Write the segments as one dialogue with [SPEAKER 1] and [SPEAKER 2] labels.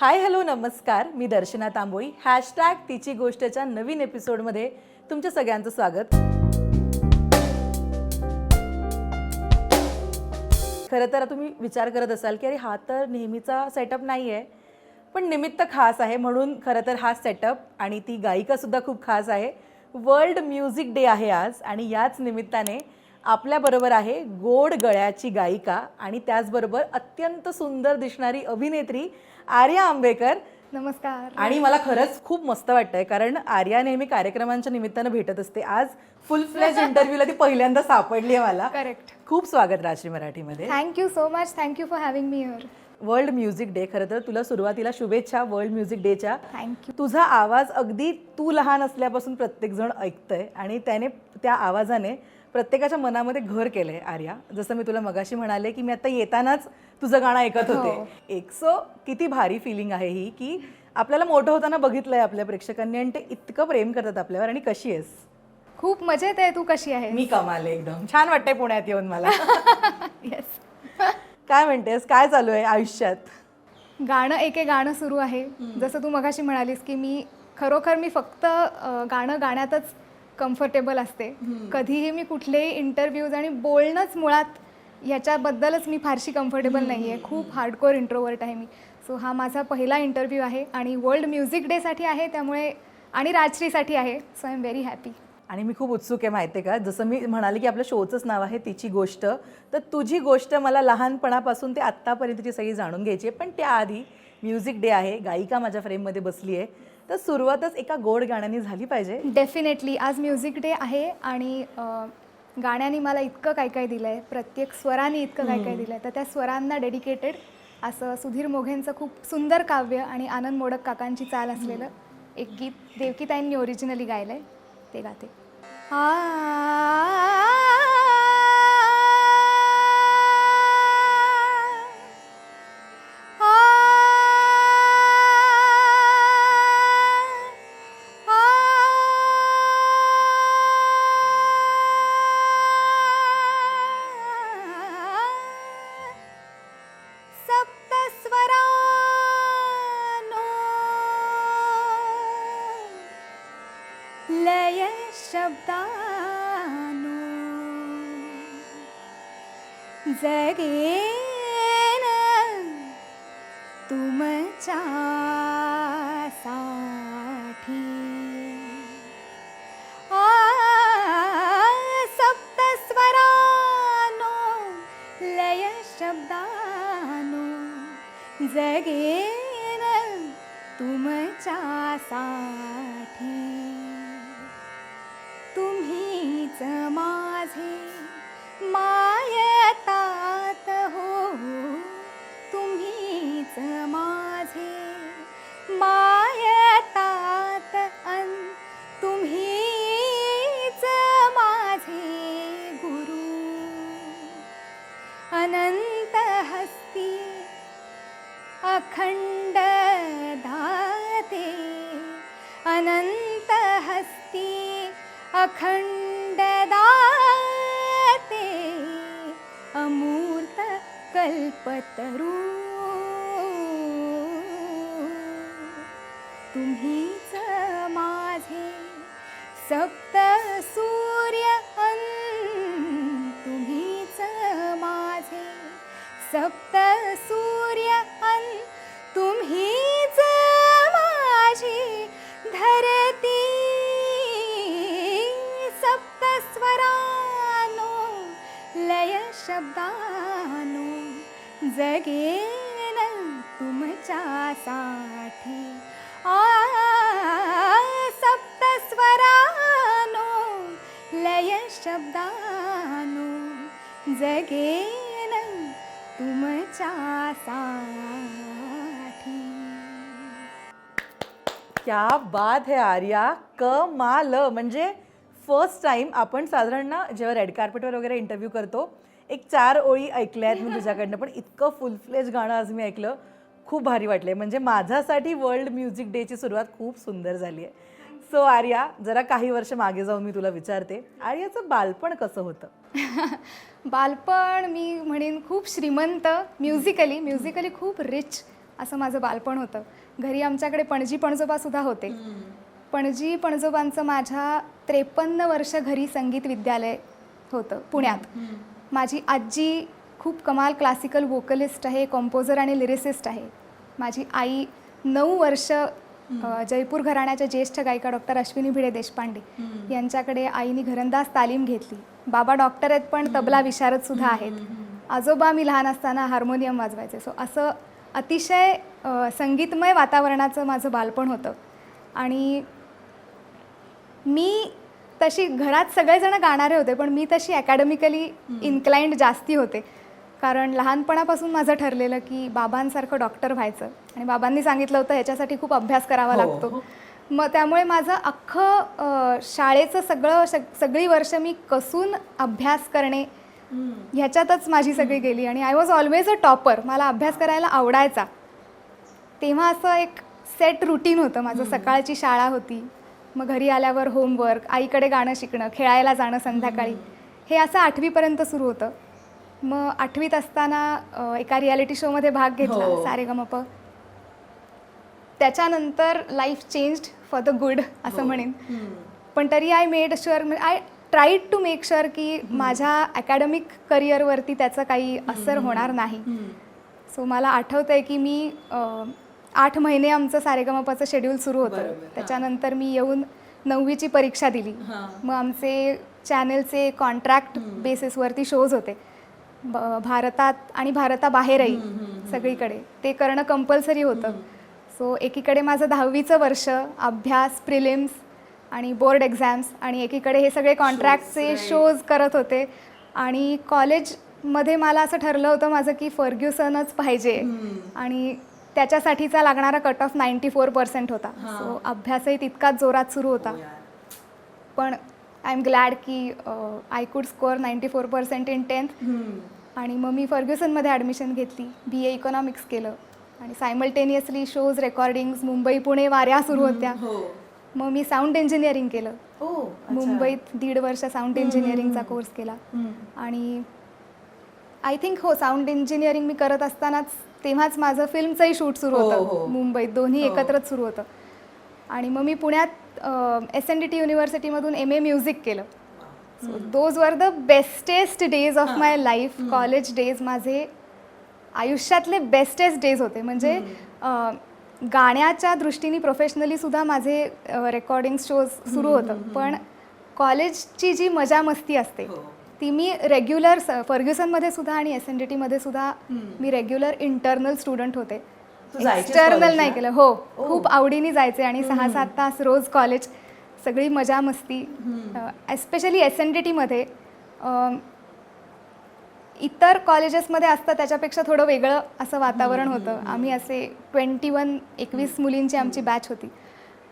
[SPEAKER 1] Hi hello नमस्कार, मी दर्शना Tamboli. Hashtag तिची गोष्टच्या नवीन एपिसोडमध्ये तुमच्या सगळ्यांचं स्वागत. खरं तर तुम्ही विचार करत असाल की अरे हा तर नेहमीचा सेटअप नाही आहे, पण निमित्त खास आहे म्हणून खरं तर हा सेटअप आणि ती गायिकासुद्धा खूप खास आहे. वर्ल्ड म्युझिक डे आहे आज आणि याच निमित्ताने आपल्याबरोबर आहे गोड गळ्याची गायिका आणि त्याचबरोबर अत्यंत सुंदर दिसणारी अभिनेत्री आर्या आंबेकर.
[SPEAKER 2] नमस्कार.
[SPEAKER 1] आणि मला खरंच खूप मस्त वाटतंय कारण आर्या नेहमी कार्यक्रमांच्या निमित्तानं भेटत असते. आज फुल फ्लेज इंटरव्ह्यूला ती पहिल्यांदा सापडली आहे मला.
[SPEAKER 2] करेक्ट.
[SPEAKER 1] खूप स्वागत राजश्री मराठीमध्ये.
[SPEAKER 2] Thank you so much. Thank you for having me here.
[SPEAKER 1] World music day. खरं तर तुला सुरुवातीला शुभेच्छा वर्ल्ड म्युझिक डेच्या.
[SPEAKER 2] थँक्यू.
[SPEAKER 1] तुझा आवाज अगदी तू लहान असल्यापासून प्रत्येकजण ऐकतंय आणि त्याने त्या आवाजाने प्रत्येकाच्या मनामध्ये घर केलंय. आर्या, जसं मी तुला मगाशी म्हणाले की मी आता येतानाच तुझं गाणं ऐकत होते. किती भारी फिलिंग आहे ही की आपल्याला मोठं होताना बघितलंय आपल्या प्रेक्षकांनी आणि ते इतकं प्रेम करतात आपल्यावर. आणि कशी आहेस?
[SPEAKER 2] खूप मजेत आहे. तू कशी आहे?
[SPEAKER 1] मी कमाल आहे एकदम. छान वाटतंय पुण्यात येऊन मला.
[SPEAKER 2] येस.
[SPEAKER 1] काय म्हणतेस, काय चालू आहे आयुष्यात?
[SPEAKER 2] गाणं एके गाणं सुरू आहे. जसं तू मगाशी म्हणालीस की मी फक्त गाणं गाण्यातच कम्फर्टेबल असते. कधीही मी कुठलेही इंटरव्ह्यूज आणि बोलणंच मुळात ह्याच्याबद्दलच मी फारशी कम्फर्टेबल नाही आहे. खूप हार्डकोर इंट्रोवर्ट आहे मी. सो हा माझा पहिला इंटरव्ह्यू आहे आणि वर्ल्ड म्युझिक डेसाठी आहे त्यामुळे आणि राजश्रीसाठी आहे. So I am very happy.
[SPEAKER 1] आणि मी खूप उत्सुक आहे माहिती आहे का. जसं मी म्हणाले की आपलं शोचंच नाव आहे तिची गोष्ट, तर तुझी गोष्ट मला लहानपणापासून ते आत्तापर्यंतची सगळी जाणून घ्यायची आहे. पण त्याआधी म्युझिक डे आहे, गायिका माझ्या फ्रेममध्ये बसली आहे, तर सुरुवातच एका गोड गाण्याने झाली पाहिजे.
[SPEAKER 2] डेफिनेटली. आज म्युझिक डे आहे आणि गाण्याने मला इतकं काय काय दिलं आहे, प्रत्येक स्वराने इतकं काय काय दिलं आहे. तर त्या स्वरांना डेडिकेटेड असं सुधीर मोघेंचं खूप सुंदर काव्य आणि आनंद मोडक काकांची चाल असलेलं एक गीत देवकीताईंनी ओरिजिनली गायलं आहे, ते गाते. लय शब्दानो जगेन तुमच्या साठी. सप्तस्वरानो लय शब्दानो जगेन तुमच्या साठी. तुम्हीच माझे मायतात हो, तुम्हीच माझे मायतात अन तुम्हीच माझे गुरु. अनंत हस्ती अखंड धाते, अनंत हस्ती अखंड दाते, अमूर्त कल्पतरू. तुम्हीच माझे सप्त सूर्य अन, तुम्हीच माझे सप्त सूर्य अन, तुम्हीच माझी धरती. सप्तस्वरानो लय शब्दानो जगेन तुमच्यासाठी. सप्तस्वरानो लय शब्दानो जगेन तुमच्यासाठी.
[SPEAKER 1] क्या बात है आर्या, कमाल. म्हणजे फर्स्ट टाइम आपण साधारण ना जेव्हा रेड कार्पेटवर वगैरे इंटरव्ह्यू करतो, एक 4 ओळी ऐकल्या आहेत मी तुझ्याकडनं, पण इतकं फुल फ्लेज गाणं आज मी ऐकलं, खूप भारी वाटले. म्हणजे माझ्यासाठी वर्ल्ड म्युझिक डेची सुरुवात खूप सुंदर झाली आहे. सो आर्या, जरा काही वर्ष मागे जाऊन मी तुला विचारते, आर्याचं बालपण कसं होतं?
[SPEAKER 2] बालपण मी म्हणेन खूप श्रीमंत, म्युझिकली खूप रिच असं माझं बालपण होतं. घरी आमच्याकडे पणजी पणजोबासुद्धा होते. पणजी पणजोबांचं माझ्या 53 वर्ष घरी संगीत विद्यालय होतं पुण्यात. माझी आजी खूप कमाल क्लासिकल वोकलिस्ट आहे, कॉम्पोजर आणि लिरिसिस्ट आहे. माझी आई 9 वर्ष जयपूर घराण्याच्या ज्येष्ठ गायिका डॉक्टर अश्विनी भिडे देशपांडे यांच्याकडे आईनी घरंदाज तालीम घेतली. बाबा डॉक्टर आहेत पण तबला विशारद सुद्धा आहेत. आजोबा मी लहान असताना हार्मोनियम वाजवायचे. सो असं अतिशय संगीतमय वातावरणाचं माझं बालपण होतं. आणि मी तशी घरात सगळेजण गाणारे होते पण मी तशी अकॅडमिकली इन्क्लाइंड जास्ती होते. कारण लहानपणापासून माझं ठरलेलं की बाबांसारखं डॉक्टर व्हायचं आणि बाबांनी सांगितलं होतं ह्याच्यासाठी खूप अभ्यास करावा लागतो. मग त्यामुळे माझं अख्खं शाळेचं सगळी वर्ष मी कसून अभ्यास करणे ह्याच्यातच माझी सगळी गेली. आणि I was always a topper. मला अभ्यास करायला आवडायचा. तेव्हा असं एक सेट रुटीन होतं माझं. सकाळची शाळा होती, मग घरी आल्यावर होमवर्क, आईकडे गाणं शिकणं, खेळायला जाणं संध्याकाळी, हे असं 8वीपर्यंत सुरू होतं. मग 8वीत असताना एका रियालिटी शोमध्ये भाग घेतला, सारेगमप. त्याच्यानंतर life changed for the good असं म्हणेन. पण तरी I made sure, I tried to make sure की माझ्या अकॅडमिक करिअरवरती त्याचा काही असर होणार नाही. सो मला आठवतं आहे की मी 8 महिने आमचं सारेगमपचं शेड्यूल सुरू होतं. त्याच्यानंतर मी येऊन 9वीची परीक्षा दिली. मग आमचे चॅनलचे कॉन्ट्रॅक्ट बेसिसवरती शोज होते भारतात आणि भारताबाहेरही सगळीकडे. ते करणं कंपल्सरी होतं. सो एकीकडे माझं 10वीचं वर्ष अभ्यास, प्रिलिम्स आणि बोर्ड एक्झाम्स, आणि एकीकडे हे सगळे कॉन्ट्रॅक्टचे शोज करत होते. आणि कॉलेजमध्ये मला असं ठरलं होतं माझं की फर्ग्युसनच पाहिजे आणि त्याच्यासाठीचा लागणारा कट ऑफ 94% होता. सो अभ्यासही तितकाच जोरात सुरू होता. पण आय एम ग्लॅड की I could score 94% in 10th. आणि मग मी फर्ग्युसनमध्ये ॲडमिशन घेतली, BA इकॉनॉमिक्स केलं आणि simultaneously shows, recordings, Mumbai Pune वाऱ्या सुरू होत्या. मग मी साऊंड इंजिनिअरिंग केलं. मुंबईत 1.5 वर्ष साऊंड इंजिनिअरिंगचा कोर्स केला. आणि आय थिंक साऊंड इंजिनिअरिंग मी करत असतानाच तेव्हाच माझं फिल्मचंही शूट सुरू होतं मुंबईत. दोन्ही एकत्रच सुरू होतं. आणि मग मी पुण्यात SNDT युनिव्हर्सिटीमधून MA म्युझिक केलं. So those were the bestest days of my life. College days माझे आयुष्यातले बेस्टेस्ट डेज होते. म्हणजे गाण्याच्या दृष्टीने प्रोफेशनली सुद्धा माझे रेकॉर्डिंग शोज सुरू होतं. पण कॉलेजची जी मजा मस्ती असते ती मी रेग्युलर फर्ग्युसनमध्ये सुद्धा आणि SNDTमध्ये सुद्धा मी रेग्युलर इंटरनल स्टुडंट होते. एक्सटर्नल नाही केलं. हो, खूप आवडीने जायचे आणि 6-7 तास रोज कॉलेज, सगळी मजा मस्ती. एस्पेशली SNDTमध्ये इतर कॉलेजेसमध्ये असतं त्याच्यापेक्षा थोडं वेगळं असं वातावरण होतं. आम्ही असे 21 मुलींची आमची बॅच होती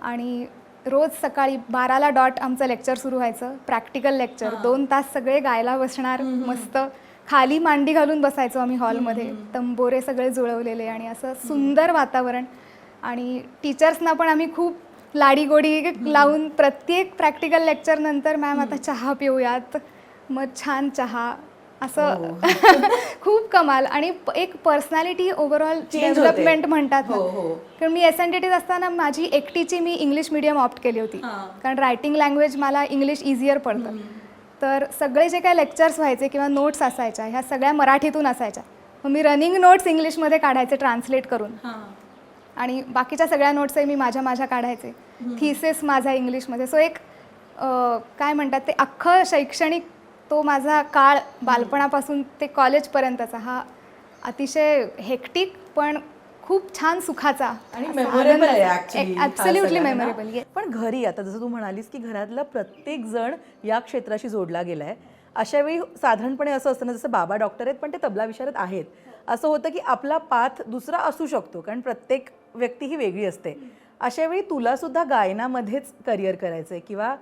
[SPEAKER 2] आणि रोज सकाळी 12ला डॉट आमचं लेक्चर सुरू व्हायचं, प्रॅक्टिकल लेक्चर. 2 तास सगळे गायला बसणार, मस्त खाली मांडी घालून बसायचो आम्ही हॉलमध्ये, तंबोरे सगळे जुळवलेले आणि असं सुंदर वातावरण. आणि टीचर्सना पण आम्ही खूप लाडीगोडी लावून प्रत्येक प्रॅक्टिकल लेक्चर नंतर मॅम आता चहा पिऊयात, मग छान चहा, असं खूप कमाल. आणि एक पर्सनॅलिटी ओव्हरऑल डेव्हलपमेंट म्हणतात ना. कारण मी SNDTत असताना माझी एकटीची मी इंग्लिश मिडियम ऑप्ट केली होती कारण रायटिंग लँग्वेज मला इंग्लिश इझियर पडतं. तर सगळे जे काही लेक्चर्स व्हायचे किंवा नोट्स असायच्या ह्या सगळ्या मराठीतून असायच्या. मग मी रनिंग नोट्स इंग्लिशमध्ये काढायचे ट्रान्सलेट करून आणि बाकीच्या सगळ्या नोट्सही मी माझ्या काढायचे. थिसेस माझा इंग्लिशमध्ये. सो एक काय म्हणतात ते अख्खं शैक्षणिक तो माझा काळ बालपणापासून ते कॉलेजपर्यंतचा हा अतिशय हेक्टिक पण खूप छान सुखाचा
[SPEAKER 1] आणि मेमोरेबल आहे.
[SPEAKER 2] Absolutely memorable.
[SPEAKER 1] पण घरी आता जसं तू म्हणालीस की घरातला प्रत्येक जण या क्षेत्राशी जोडला गेलाय, अशा वेळी साधारणपणे असं असतं ना, जसं बाबा डॉक्टर आहेत पण ते तबला विशारद आहेत, असं होतं की आपला पाथ दुसरा असू शकतो कारण प्रत्येक व्यक्ती ही वेगळी असते. अशा वेळी तुला सुद्धा गायनामध्येच करिअर करायचं आहे किंवा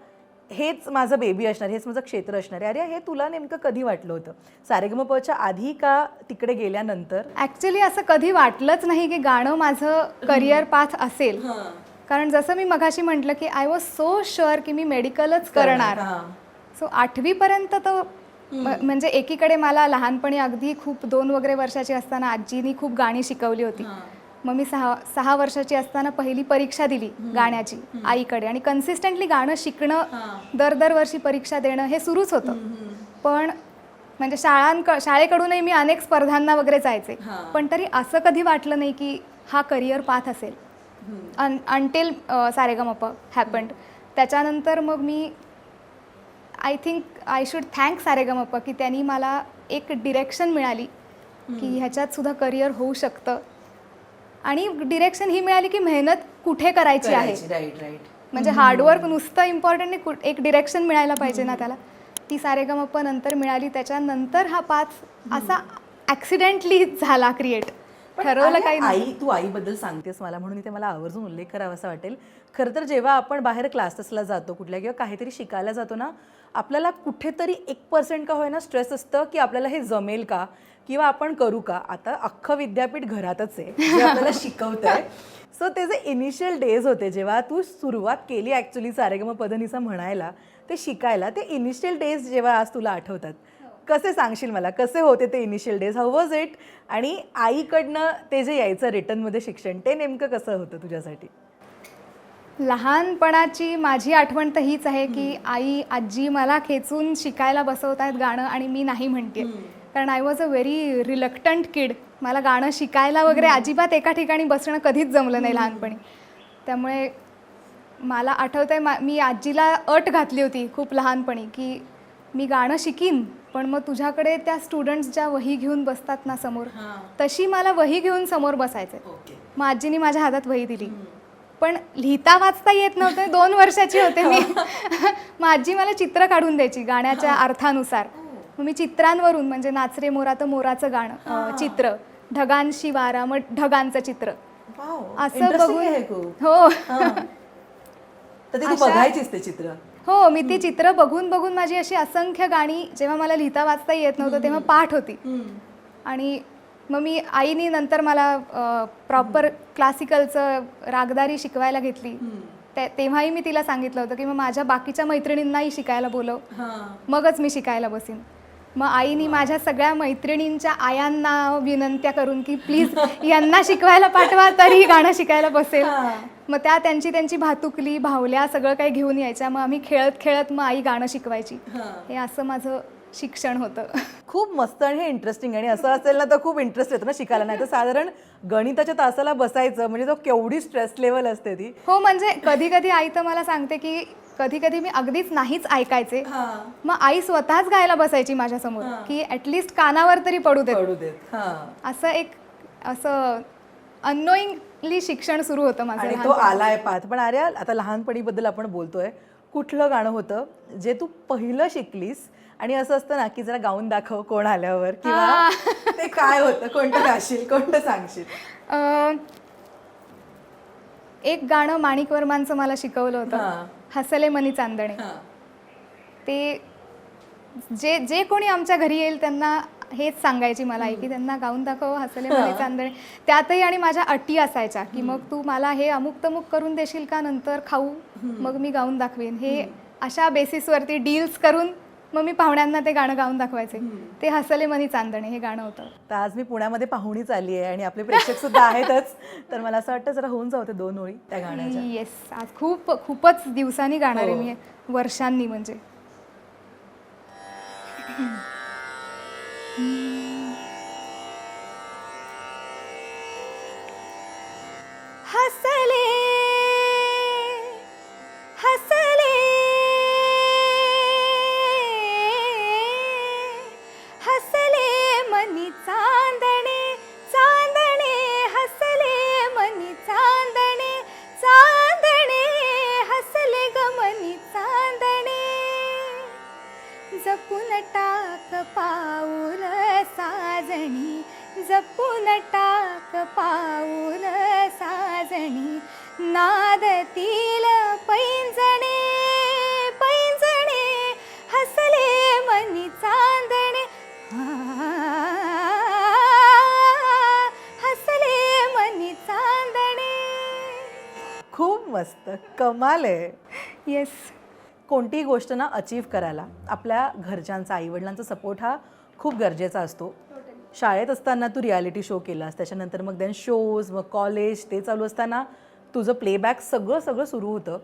[SPEAKER 1] हेच माझं बेबी असणार, हेच माझं क्षेत्र असणार आहे, अरे हे तुला नेमकं कधी वाटलं होतं? सारेगमपच्या आधी का तिकडे गेल्यानंतर?
[SPEAKER 2] ॲक्च्युली असं कधी वाटलंच नाही की गाणं माझं करिअर पाथ असेल. कारण जसं मी मगाशी म्हटलं की आय वॉज सो शुअर की मी मेडिकलच करणार. सो 8वीपर्यंत तर म्हणजे एकीकडे मला लहानपणी अगदी खूप 2 वगैरे वर्षाची असताना आजीनी खूप गाणी शिकवली होती. मग मी 6 वर्षाची असताना पहिली परीक्षा दिली गाण्याची आईकडे, आणि कन्सिस्टंटली गाणं शिकणं, दरवर्षी परीक्षा देणं हे सुरूच होतं. पण म्हणजे शाळेकडूनही मी अनेक स्पर्धांना वगैरे जायचे, पण तरी असं कधी वाटलं नाही की हा करिअर पाथ असेल अंटिल सारेगमप हॅपन्ड. त्याच्यानंतर मग मी I think I should thank Sa Re Ga Ma Pa की त्यांनी मला एक डिरेक्शन मिळाली की ह्याच्यात सुद्धा करिअर होऊ शकतं. आणि डिरेक्शन ही मिळाली की मेहनत कुठे करायची आहे.
[SPEAKER 1] Right right.
[SPEAKER 2] म्हणजे हार्डवर्क नुसतं इम्पॉर्टंट नाही, एक डिरेक्शन मिळायला पाहिजे ना त्याला. ती सारेगमप नंतर मिळाली. त्याच्यानंतर हा पाथ असा ॲक्सिडेंटली झाला क्रिएट. ठरवलं काही नाही.
[SPEAKER 1] आई, तू आईबद्दल सांगतेस मला म्हणून इथे मला आवर्जून उल्लेख करावा असं वाटेल. खरं तर जेव्हा आपण बाहेर क्लासेसला जातो कुठल्या किंवा काहीतरी शिकायला जातो ना, आपल्याला कुठेतरी 1% का होईना स्ट्रेस असतं की आपल्याला हे जमेल का किंवा आपण करू का. आता अख्खं विद्यापीठ घरातच आहे जे आपल्याला शिकवत आहे. सो ते जे इनिशियल डेज होते जेव्हा तू सुरुवात केली ॲक्च्युली सारेगमपधनिसा म्हणायला, ते शिकायला, ते इनिशियल डेज जेव्हा आज तुला आठवतात, कसे सांगशील मला, कसे होते ते initial days, how was it? आणि आईकडनं ते जे यायचं रिटर्नमध्ये शिक्षण, ते नेमकं कसं होतं तुझ्यासाठी?
[SPEAKER 2] लहानपणाची माझी आठवण तर हीच आहे की आजी मला खेचून शिकायला बसवत आहेत गाणं आणि मी नाही म्हणते. कारण I was a very reluctant kid. मला गाणं शिकायला वगैरे अजिबात एका ठिकाणी बसणं कधीच जमलं नाही लहानपणी. त्यामुळे मला आठवतं आहे मी आजीला अट घातली होती खूप लहानपणी की मी गाणं शिकीन, पण मग तुझ्याकडे त्या स्टुडंट्स ज्या वही घेऊन बसतात ना समोर, तशी मला वही घेऊन समोर बसायचं. मग आजीने माझ्या हातात वही दिली, पण लिहिता वाचता येत नव्हतं. 2 वर्षाची होते मी. मग आजी मला चित्र काढून द्यायची गाण्याच्या अर्थानुसार. मग मी चित्रांवरून, म्हणजे नाच रे मोरा तर मोराचं गाणं चित्र, ढगांशी वारा मग ढगांचं चित्र, असं बघून. हो.
[SPEAKER 1] तर ते तू बघायचीस ते चित्र?
[SPEAKER 2] हो, मी ती चित्र बघून बघून माझी अशी असंख्य गाणी, जेव्हा मला लिहिता वाचता येत नव्हतं तेव्हा पाठ होती. आणि मग मी आईनी नंतर मला प्रॉपर क्लासिकलचं रागदारी शिकवायला घेतली. तेव्हाही मी तिला सांगितलं होतं की मग माझ्या बाकीच्या मैत्रिणींनाही शिकायला बोलव, मगच मी शिकायला बसीन. मग आईनी माझ्या सगळ्या मैत्रिणींच्या आयांना विनंत्या करून की प्लीज यांना शिकवायला पाठवा, तरी गाणं शिकायला बसेल. मग त्या त्यांची भातुकली, भावल्या सगळं काही घेऊन यायच्या. मग आम्ही खेळत खेळत मग आई गाणं शिकवायची. हे असं माझं शिक्षण होतं.
[SPEAKER 1] खूप मस्त आणि हे इंटरेस्टिंग. आणि असं असेल ना तर खूप इंटरेस्ट येतो ना शिकायला. नाही तर साधारण गणिताच्या तासाला बसायचं म्हणजे तो केवढी स्ट्रेस लेवल असते ती.
[SPEAKER 2] हो, म्हणजे कधी कधी आई तर मला सांगते की कधी कधी मी अगदीच नाहीच ऐकायचे. मग आई स्वतःच गायला बसायची माझ्यासमोर की ॲटलिस्ट कानावर तरी पडू देत. असं एक असं अननोईंगली शिक्षण सुरू होतं माझं.
[SPEAKER 1] आणि तो आलाय पाथ. पण अरे आता लहानपणीबद्दल आपण बोलतोय, कुठलं गाणं होतं जे तू पहिलं शिकलीस आणि असं असतं ना की जरा गाऊन दाखव कोण आल्यावर, किंवा ते काय होतं, कोणतं गाशील, कोणतं सांगशील?
[SPEAKER 2] एक गाणं माणिक वर्मांचं मला शिकवलं होतं, हसले मनी चांदणे. ते जे कोणी आमच्या घरी येईल त्यांना हेच सांगायची मला आई की त्यांना गाऊन दाखव हसले मनी चांदणे. त्यातही आणि माझ्या अटी असायच्या की मग तू मला हे अमुक तमुक करून देशील का, नंतर खाऊ, मग मी गाऊन दाखवेन. हे अशा बेसिसवरती डील्स करून मग मी पाहुण्यांना ते गाणं गाऊन दाखवायचे. ते हसले मनी चांदणे हे गाणं होतं.
[SPEAKER 1] तर आज मी पुण्यामध्ये पाहुणीच आली आहे आणि आपले प्रेक्षक सुद्धा आहेतच, तर मला असं वाटतं जरा होऊन जाऊ ते 2 ओळी त्या गाण्याच्या.
[SPEAKER 2] येस, आज खूपच दिवसांनी गाणार आहे मी, वर्षांनी. म्हणजे हसले हसले हसले मनी चांदणे चांदणे, हसले मनी चांदणे चांदणे, हसले ग मनी चांदणे. जपून टाक पाऊल साजणी, जपून टाक पाऊल साजणी, नादतील पैंजणे पैंजणे, हसले मनी चांदणे हसले मनी चांदणे.
[SPEAKER 1] खूप मस्त, कमाल आहे.
[SPEAKER 2] येस.
[SPEAKER 1] कोणतीही गोष्ट ना अचीव करायला आपल्या घरच्यांचा, आईवडिलांचा सपोर्ट हा खूप गरजेचा असतो. शाळेत असताना तू रियालिटी शो केलास, त्याच्यानंतर मग देन शोज, मग कॉलेज, ते चालू असताना तुझं प्लेबॅक सगळं सुरू होतं.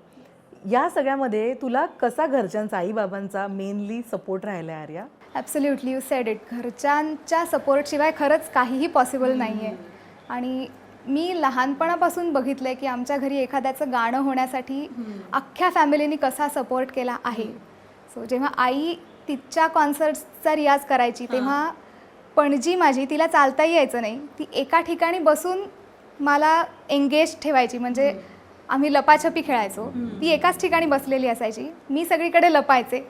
[SPEAKER 1] या सगळ्यामध्ये तुला कसा घरच्यांचा, आईबाबांचा मेनली सपोर्ट राहिला आहे Arya?
[SPEAKER 2] Absolutely, you sed it. घरच्यांच्या सपोर्टशिवाय खरंच काहीही पॉसिबल नाही आहे. आणि मी लहानपणापासून बघितलं आहे की आमच्या घरी एखाद्याचं गाणं होण्यासाठी अख्ख्या फॅमिलीनी कसा सपोर्ट केला आहे. सो जेव्हा आई तिच्या कॉन्सर्ट्सचा रियाज करायची तेव्हा पणजी माझी, तिला चालताही यायचं नाही, ती एका ठिकाणी बसून मला एंगेज ठेवायची. म्हणजे आम्ही लपाछपी खेळायचो, ती एकाच ठिकाणी बसलेली असायची, मी सगळीकडे लपायचे.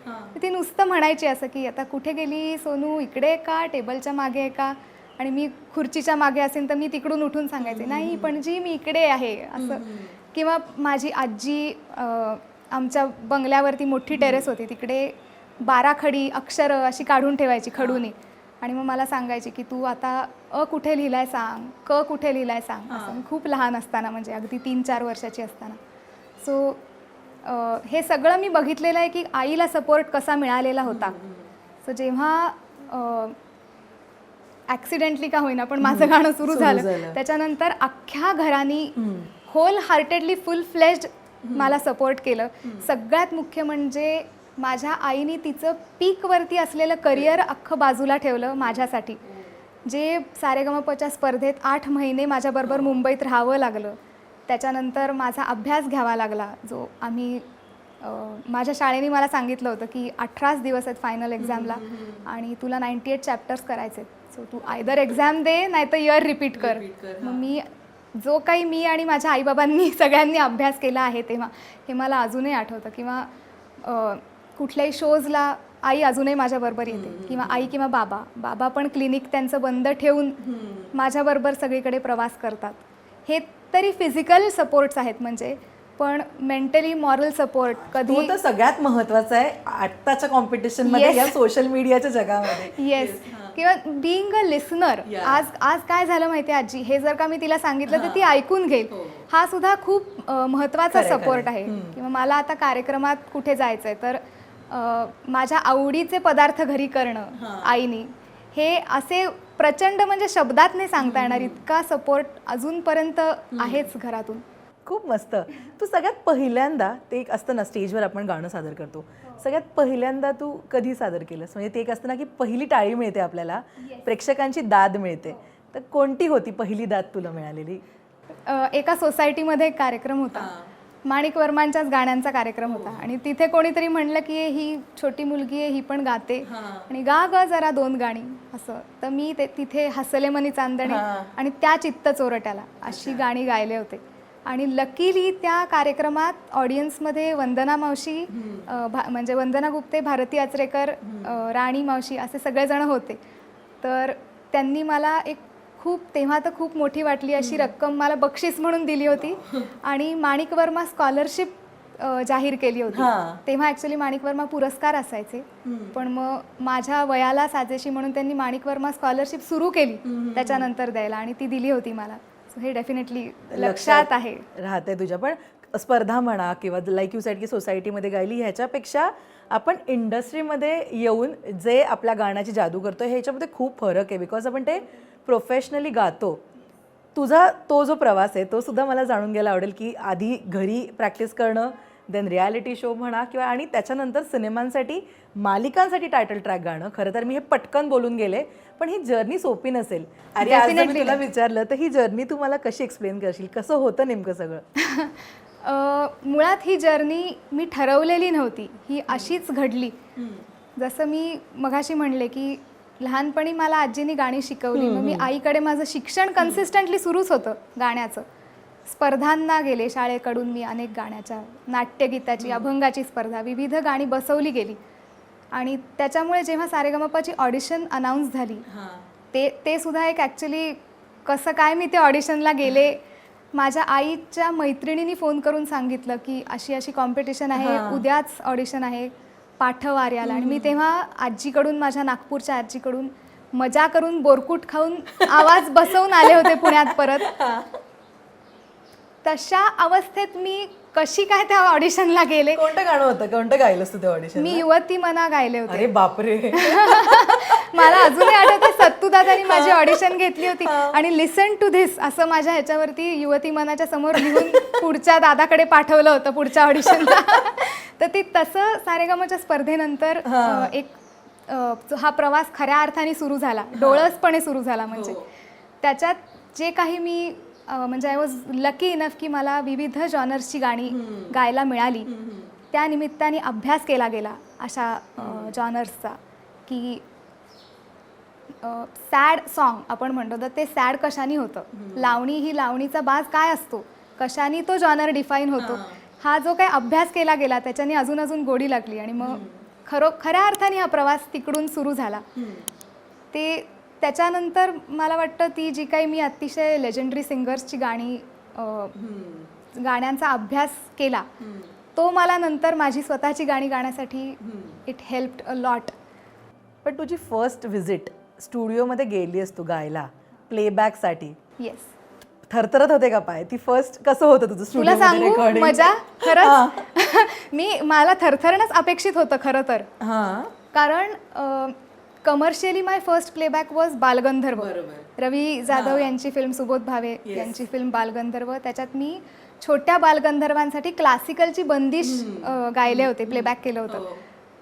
[SPEAKER 2] ती नुसतं म्हणायची असं की आता कुठे गेली सोनू, इकडे का, टेबलच्या मागे आहे का? आणि मी खुर्चीच्या मागे असेल तर मी तिकडून उठून सांगायचे नाही पणजी मी इकडे आहे असं. किंवा माझी आजी, आमच्या बंगल्यावरती मोठी टेरेस होती, तिकडे 12 खडी अक्षरं अशी काढून ठेवायची खडूनी. आणि मग मला सांगायची की तू आता कुठे लिहिलाय सांग, कुठे लिहिलाय सांग, असं. मी खूप लहान असताना, म्हणजे अगदी 3-4 वर्षाची असताना. सो हे सगळं मी बघितलेलं आहे की आईला सपोर्ट कसा मिळालेला होता. सो जेव्हा ॲक्सिडेंटली का होईना पण माझं गाणं सुरू झालं, त्याच्यानंतर अख्ख्या घरानी होल हार्टेडली फुल फ्लेज्ड मला सपोर्ट केलं. सगळ्यात मुख्य म्हणजे माझ्या आईने तिचं पीकवरती असलेलं करिअर अख्खं बाजूला ठेवलं माझ्यासाठी. जे सारेगमपच्या स्पर्धेत 8 महिने माझ्याबरोबर मुंबईत राहावं लागलं, त्याच्यानंतर माझा अभ्यास घ्यावा लागला, जो आम्ही माझ्या शाळेने मला सांगितलं होतं की 18 दिवस आहेत फायनल एक्झामला आणि तुला 98 चॅप्टर्स करायचे. सो तू आयदर एक्झाम दे नाही तर इयर रिपीट कर. मग जो काही मी आणि माझ्या आईबाबांनी सगळ्यांनी अभ्यास केला आहे तेव्हा हे मला अजूनही आठवतं. किंवा कुठल्याही शोजला आई अजूनही माझ्याबरोबर येते, किंवा आई किंवा बाबा पण क्लिनिक त्यांचं बंद ठेवून माझ्याबरोबर सगळीकडे प्रवास करतात. हे तरी फिजिकल सपोर्ट्स आहेत, म्हणजे पण मेंटली मॉरल सपोर्ट कधी
[SPEAKER 1] तर सगळ्यात महत्वाचं आहे आत्ताच्या कॉम्पिटिशन मध्ये, या सोशल मीडियाच्या जगामध्ये.
[SPEAKER 2] येस. किंवा बिईंग अ लिसनर. आज काय झालं माहिती आहे आजी, हे जर का मी तिला सांगितलं तर ती ऐकून घेईल, हा सुद्धा खूप महत्त्वाचा सपोर्ट आहे. किंवा मला आता कार्यक्रमात कुठे जायचं आहे तर माझ्या आवडीचे पदार्थ घरी करणं आईनी, हे असे प्रचंड म्हणजे शब्दात नाही सांगता येणार इतका सपोर्ट अजूनपर्यंत आहेच घरातून.
[SPEAKER 1] खूप मस्त. तू सगळ्यात पहिल्यांदा, ते एक असतं ना स्टेजवर आपण गाणं सादर करतो, सगळ्यात पहिल्यांदा तू कधी सादर केलंस? म्हणजे ते एक असतं ना की पहिली टाळी मिळते आपल्याला, प्रेक्षकांची दाद मिळते, तर कोणती होती पहिली दाद तुला मिळालेली?
[SPEAKER 2] एका सोसायटीमध्ये एक कार्यक्रम होता, माणिक वर्मांच्याच गाण्यांचा कार्यक्रम होता. आणि तिथे कोणीतरी म्हणलं की ही छोटी मुलगी आहे, ही पण गाते आणि गा ग जरा 2 गाणी असं. तर मी तिथे हसले मनी चांदणे आणि त्या चित्त चोरट्याला अशी गाणी गायले होते. आणि लकीली त्या कार्यक्रमात ऑडियन्समध्ये वंदना मावशी, म्हणजे वंदना गुप्ते, भारती आचरेकर, राणी मावशी असे सगळेजण होते. तर त्यांनी मला एक तेव्हा तर खूप मोठी वाटली अशी रक्कम मला बक्षीस म्हणून दिली होती. आणि माणिक वर्मा स्कॉलरशिप जाहीर केली होती. तेव्हा ॲक्च्युली माणिक वर्मा पुरस्कार असायचे, पण मग माझ्या वयाला साजेशी म्हणून त्यांनी माणिक वर्मा स्कॉलरशिप सुरू केली त्याच्यानंतर द्यायला, आणि ती दिली होती मला. हे डेफिनेटली लक्षात आहे,
[SPEAKER 1] राहते तुझ्या. पण स्पर्धा म्हणा किंवा लाईक यू सेड की सोसायटीमध्ये गायली, ह्याच्यापेक्षा आपण इंडस्ट्रीमध्ये येऊन जे आपल्या गाण्याची जादू करतो ह्याच्यामध्ये खूप फरक आहे. बिकॉज आपण ते प्रोफेशनली गातो. तुझा तो जो प्रवास आहे तो सुद्धा मला जाणून घ्यायला आवडेल की आधी घरी प्रॅक्टिस करणं, देन रियालिटी शो म्हणा, किंवा आणि त्याच्यानंतर सिनेमांसाठी, मालिकांसाठी टायटल ट्रॅक गाणं. खरं तर मी हे पटकन बोलून गेले, पण ही जर्नी सोपी नसेल. अरे आज मी तुला विचारलं तर ही जर्नी तू मला कशी एक्सप्लेन करशील, कसं होतं नेमकं सगळं?
[SPEAKER 2] मुळात ही जर्नी मी ठरवलेली नव्हती, ही अशीच घडली. जसं मी मगाशी म्हणले की लहानपणी मला आजीनी गाणी शिकवली, मग मी आईकडे माझं शिक्षण कन्सिस्टंटली सुरूच होतं गाण्याचं. स्पर्धांना गेले शाळेकडून मी, अनेक गाण्याच्या, नाट्यगीताची, अभंगाची स्पर्धा, विविध गाणी बसवली गेली. आणि त्याच्यामुळे जेव्हा सारेगमपची ऑडिशन अनाऊन्स झाली ते सुद्धा एक ॲक्च्युली कसं काय मी ते ऑडिशनला गेले, माझ्या आईच्या मैत्रिणींनी फोन करून सांगितलं की अशी अशी कॉम्पिटिशन आहे, उद्याच ऑडिशन आहे, पाठव आर्याला. आणि मी तेव्हा आजीकडून, माझ्या नागपूरच्या आजीकडून मजा करून बोरकूट खाऊन आवाज बसवून आले होते पुण्यात परत. तशा अवस्थेत मी कशी काय त्या ऑडिशनला गेले.
[SPEAKER 1] कोणतं गाणं होतं, कोणतं गायलंस तू त्या ऑडिशन?
[SPEAKER 2] मी युवती मना गायले होते.
[SPEAKER 1] अरे बापरे.
[SPEAKER 2] मला अजूनही आठवतं, सत्तू दादानी माझी ऑडिशन घेतली होती आणि लिसन टू धिस असं माझ्या ह्याच्यावरती युवती मनाच्या समोर लिहून पुढच्या दादाकडे पाठवलं होतं पुढच्या ऑडिशनला. तर ती तसं सारेगमच्या स्पर्धेनंतर हा प्रवास खऱ्या अर्थाने सुरू झाला, डोळसपणे सुरू झाला. म्हणजे त्याच्यात जे काही मी म्हणजे आय वॉज लकी इनफ की मला विविध जॉनर्सची गाणी गायला मिळाली. त्या निमित्ताने अभ्यास केला गेला अशा जॉनर्सचा, की सॅड सॉन्ग आपण म्हणतो तर ते सॅड कशाने होतं, लावणी ही लावणीचा बाज काय असतो, कशाने तो जॉनर डिफाईन होतो, हा जो काही अभ्यास केला गेला त्याच्याने अजून अजून गोडी लागली. आणि मग खऱ्या अर्थाने हा प्रवास तिकडून सुरू झाला. ते त्याच्यानंतर मला वाटतं ती जी काही मी अतिशय लेजेंडरी सिंगर्सची गाण्यांचा अभ्यास केला तो मला नंतर माझी स्वतःची गाणी गाण्यासाठी इट हेल्प्ड अ लॉट.
[SPEAKER 1] पण तुझी फर्स्ट व्हिजिट स्टुडिओमध्ये गेलीस तू गायला प्लेबॅकसाठी,
[SPEAKER 2] येस,
[SPEAKER 1] थरथरत होते का पाय? ती फर्स्ट कसं होतं तुझं
[SPEAKER 2] तुला सांगू
[SPEAKER 1] रेकॉर्डिंग?
[SPEAKER 2] मजा खरंच मला थरथरणच अपेक्षित होतं खरं तर. कारण commercially my first playback was Balgandharva, Ravi Jadhav यांची फिल्म, सुबोध भावे यांची फिल्म बालगंधर्व. त्याच्यात मी छोट्या बालगंधर्वांसाठी क्लासिकलची बंदिश गायले होते, प्लेबॅक केलं होतं.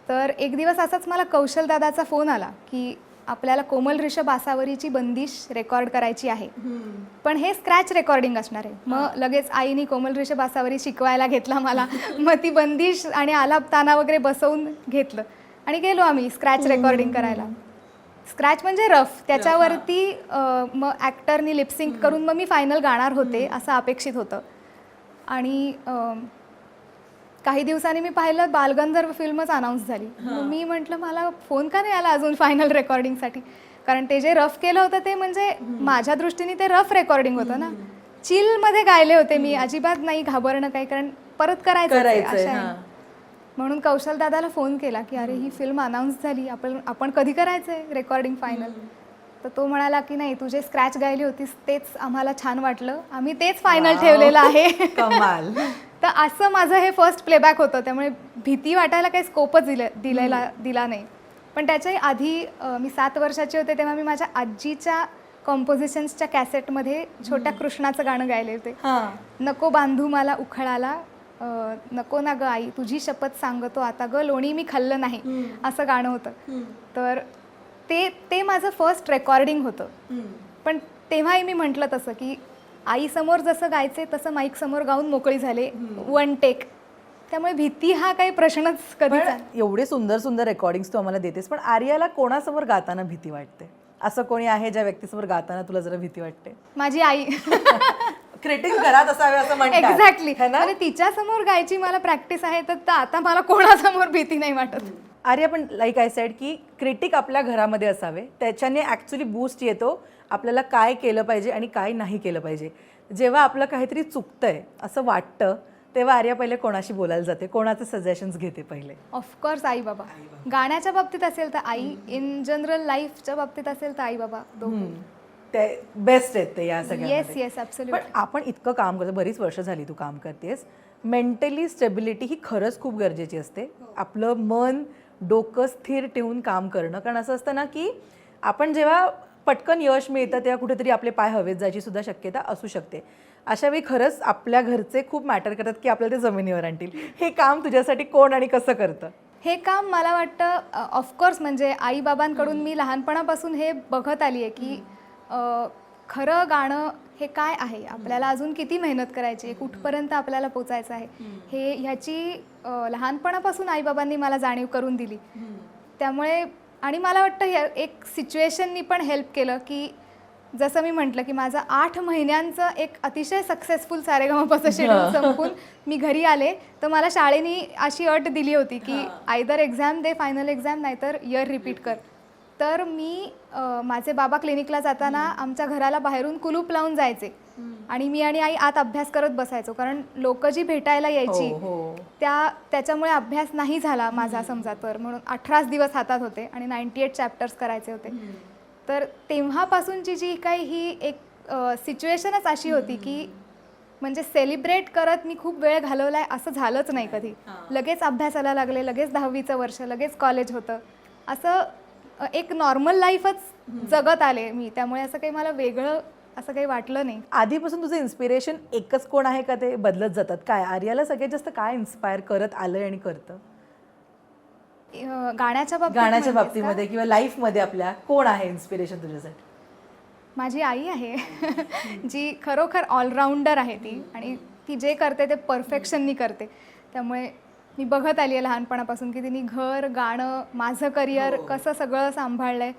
[SPEAKER 2] तर एक दिवस असाच मला कौशल दादाचा फोन आला की आपल्याला कोमल ऋषभ आसावरीची बंदिश रेकॉर्ड करायची आहे, पण हे स्क्रॅच रेकॉर्डिंग असणार आहे. मग लगेच आईनी कोमल ऋषभ आसावरी शिकवायला घेतला मला. मग ती बंदिश आणि आलाप ताना वगैरे बसवून घेतलं आणि गेलो आम्ही स्क्रॅच रेकॉर्डिंग करायला. स्क्रॅच म्हणजे रफ, त्याच्यावरती मग ॲक्टरनी लिपसिंक करून मग मी फायनल गाणार होते असं अपेक्षित होतं. आणि काही दिवसांनी मी पाहिलं बालगंधर्व फिल्मच अनाऊन्स झाली. मी म्हटलं मला फोन का नाही आला अजून फायनल रेकॉर्डिंगसाठी, कारण ते जे रफ केलं होतं ते म्हणजे माझ्या दृष्टीने ते रफ रेकॉर्डिंग होतं ना. चिलमध्ये गायले होते मी, अजिबात नाही घाबरणं काही, कारण परत करायचं. म्हणून कौशल दादाला फोन केला की अरे ही फिल्म अनाऊन्स झाली, आपण कधी करायचंय रेकॉर्डिंग फायनल. तर तो म्हणाला की नाही, तुझे स्क्रॅच गायली होतीस तेच आम्हाला छान वाटलं, आम्ही तेच फायनल ठेवलेलं आहे.
[SPEAKER 1] कमाल.
[SPEAKER 2] तर असं माझं हे फर्स्ट प्लेबॅक होतं, त्यामुळे भीती वाटायला काही स्कोपच दिला नाही. पण त्याच्याही आधी मी 7 वर्षाची होते तेव्हा मी माझ्या आजीच्या कॉम्पोजिशन्सच्या कॅसेटमध्ये छोट्या कृष्णाचं गाणं गायले होते. नको बांधू मला उखळाला, नको ना ग आई तुझी शपथ सांगतो आता ग, लोणी मी खाल्लं नाही, असं गाणं होतं. तर ते माझं फर्स्ट रेकॉर्डिंग होतं. पण तेव्हाही मी म्हटलं तसं की आईसमोर जसं गायचे तसं माईक समोर गाऊन मोकळी झाले, 1 टेक. त्यामुळे भीती हा काही प्रश्नच कधी.
[SPEAKER 1] एवढे सुंदर सुंदर रेकॉर्डिंग्स तू आम्हाला देतेस, पण आर्याला कोणासमोर गाताना भीती वाटते? असं कोणी आहे ज्या व्यक्तीसमोर गाताना तुला जरा भीती वाटते?
[SPEAKER 2] माझी आई.
[SPEAKER 1] क्रिटिक्स घरात असावे असं म्हणतात.
[SPEAKER 2] एक्झॅक्टली. म्हणजे तिच्या समोर गायची मला प्रॅक्टिस आहे, तर आता मला कोणासमोर भीती नाही वाटत.
[SPEAKER 1] आर्या, पण लाईक आय सेड की क्रिटिक आपल्या घरामध्ये असावे, त्याच्याने ॲक्च्युली बूस्ट येतो आपल्याला काय केलं पाहिजे आणि काय नाही केलं पाहिजे. जेव्हा आपलं काहीतरी चुकतंय असं वाटतं तेव्हा आर्या पहिले कोणाशी बोलायला जाते, कोणाचे सजेशन्स घेते पहिले?
[SPEAKER 2] ऑफकोर्स आई बाबा. गाण्याच्या बाबतीत असेल तर आई, इन जनरल लाईफच्या बाबतीत असेल तर आई बाबा,
[SPEAKER 1] ते बेस्ट आहेत ते या सगळ्या.
[SPEAKER 2] Yes yes absolutely.
[SPEAKER 1] पण आपण इतकं काम करतो, बरीच वर्ष झाली तू काम करतेस, मेंटली स्टेबिलिटी ही खरंच खूप गरजेची असते. आपलं मन डोकं स्थिर ठेवून काम करणं. कारण असं असतं ना की आपण जेव्हा पटकन यश मिळतं तेव्हा कुठेतरी आपले पाय हवेत जायची सुद्धा शक्यता असू शकते. अशा वेळी खरंच आपल्या घरचे खूप मॅटर करतात की आपल्याला ते जमिनीवर आणतील. हे काम तुझ्यासाठी कोण आणि कसं करतं?
[SPEAKER 2] हे काम मला वाटतं ऑफकोर्स म्हणजे आईबाबांकडून मी लहानपणापासून हे बघत आली आहे की खरं गाणं हे काय आहे, आपल्याला अजून किती मेहनत करायची आहे, कुठपर्यंत आपल्याला पोचायचं आहे, हे ह्याची लहानपणापासून आईबाबांनी मला जाणीव करून दिली. त्यामुळे आणि मला वाटतं एक सिच्युएशननी पण हेल्प केलं की जसं मी म्हटलं की माझं 8 महिन्यांचं एक अतिशय सक्सेसफुल सारेगमपचं शेड्यूल संपून मी घरी आले, तर मला शाळेने अशी अट दिली होती की आयदर एक्झाम दे, फायनल एक्झाम, नाहीतर इयर रिपीट कर. तर मी माझे बाबा क्लिनिकला जाताना आमच्या घराला बाहेरून कुलूप लावून जायचे आणि मी आणि आई आत अभ्यास करत बसायचो, कारण लोक जी भेटायला यायची त्याच्यामुळे अभ्यास नाही झाला माझा समजा. तर म्हणून 18 दिवस हातात होते आणि 98 चॅप्टर्स करायचे होते. तर तेव्हापासूनची जी काही ही एक सिच्युएशनच अशी होती की म्हणजे सेलिब्रेट करत मी खूप वेळ घालवलाय असं झालंच नाही कधी. लगेच अभ्यासाला लागले, लगेच 10वीचं वर्ष, लगेच कॉलेज होतं. असं एक नॉर्मल लाईफच जगत आले मी, त्यामुळे असं काही मला वेगळं असं काही वाटलं नाही.
[SPEAKER 1] आधीपासून तुझं इन्स्पिरेशन एकच कोण आहे का ते बदलत जातात? काय आर्याला सगळ्यात जास्त काय इन्स्पायर करत आलंय आणि करतं?
[SPEAKER 2] गाण्याच्या बाबतीत
[SPEAKER 1] गाण्याच्या
[SPEAKER 2] म्हणतेस का?
[SPEAKER 1] बाबतीमध्ये किंवा लाईफमध्ये आपल्या कोण आहे इन्स्पिरेशन तुझ्यासाठी?
[SPEAKER 2] माझी आई आहे जी खरोखर ऑलराऊंडर आहे ती, आणि ती जे करते ते परफेक्शननी करते. त्यामुळे मी बघत आली आहे लहानपणापासून की तिने घर, गाणं, माझं करिअर कसं सगळं सांभाळलं आहे.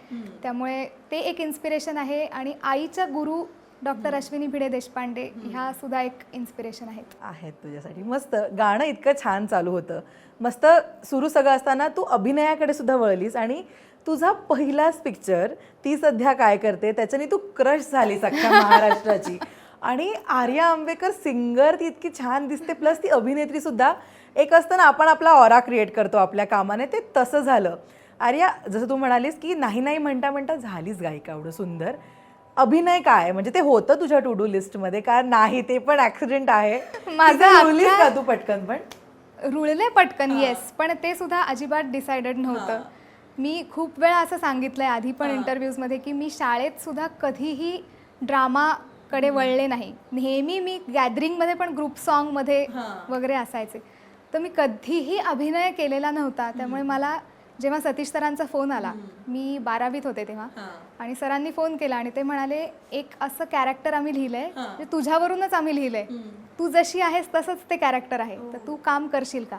[SPEAKER 2] त्यामुळे ते एक इन्स्पिरेशन आहे. आणि आईच्या गुरु डॉक्टर अश्विनी भिडे देशपांडे ह्या सुद्धा एक इन्स्पिरेशन
[SPEAKER 1] आहेत तुझ्यासाठी. मस्त गाणं इतकं छान चालू होतं, मस्त सुरू सगळं असताना तू अभिनयाकडे सुद्धा वळलीस आणि तुझा पहिलाच पिक्चर ती सध्या काय करते त्याच्याने तू क्रश झालीस अख्ख्या महाराष्ट्राची. आणि आर्या आंबेकर सिंगर ती इतकी छान दिसते, प्लस ती अभिनेत्री सुद्धा. एक असतं ना आपण आपला ऑरा क्रिएट करतो आपल्या कामाने, ते तसं झालं. आर्या, जसं तू म्हणालीस की नाही नाही म्हणता म्हणता झालीच गायिका एवढं सुंदर. अभिनय काय म्हणजे ते होतं तुझ्या टू डू लिस्टमध्ये का नाही? ते पण ऍक्सिडेंट आहे
[SPEAKER 2] माझं
[SPEAKER 1] का तू पटकन? पण
[SPEAKER 2] रुळले पटकन, येस, पण ते सुद्धा अजिबात डिसाइडेड नव्हतं. मी खूप वेळा असं सांगितलंय आधी पण इंटरव्ह्यूजमध्ये की मी शाळेत सुद्धा कधीही ड्रामाकडे वळले नाही. नेहमी मी गॅदरिंगमध्ये पण ग्रुप सॉन्गमध्ये वगैरे असायचे, तर मी कधीही अभिनय केलेला नव्हता. त्यामुळे मला जेव्हा सतीश सरांचा फोन आला, मी 12वीत होते तेव्हा, आणि सरांनी फोन केला आणि ते म्हणाले एक असं कॅरेक्टर आम्ही लिहिलंय, म्हणजे तुझ्यावरूनच आम्ही लिहिलंय, तू जशी आहेस तसंच ते कॅरेक्टर आहे, तर तू काम करशील का?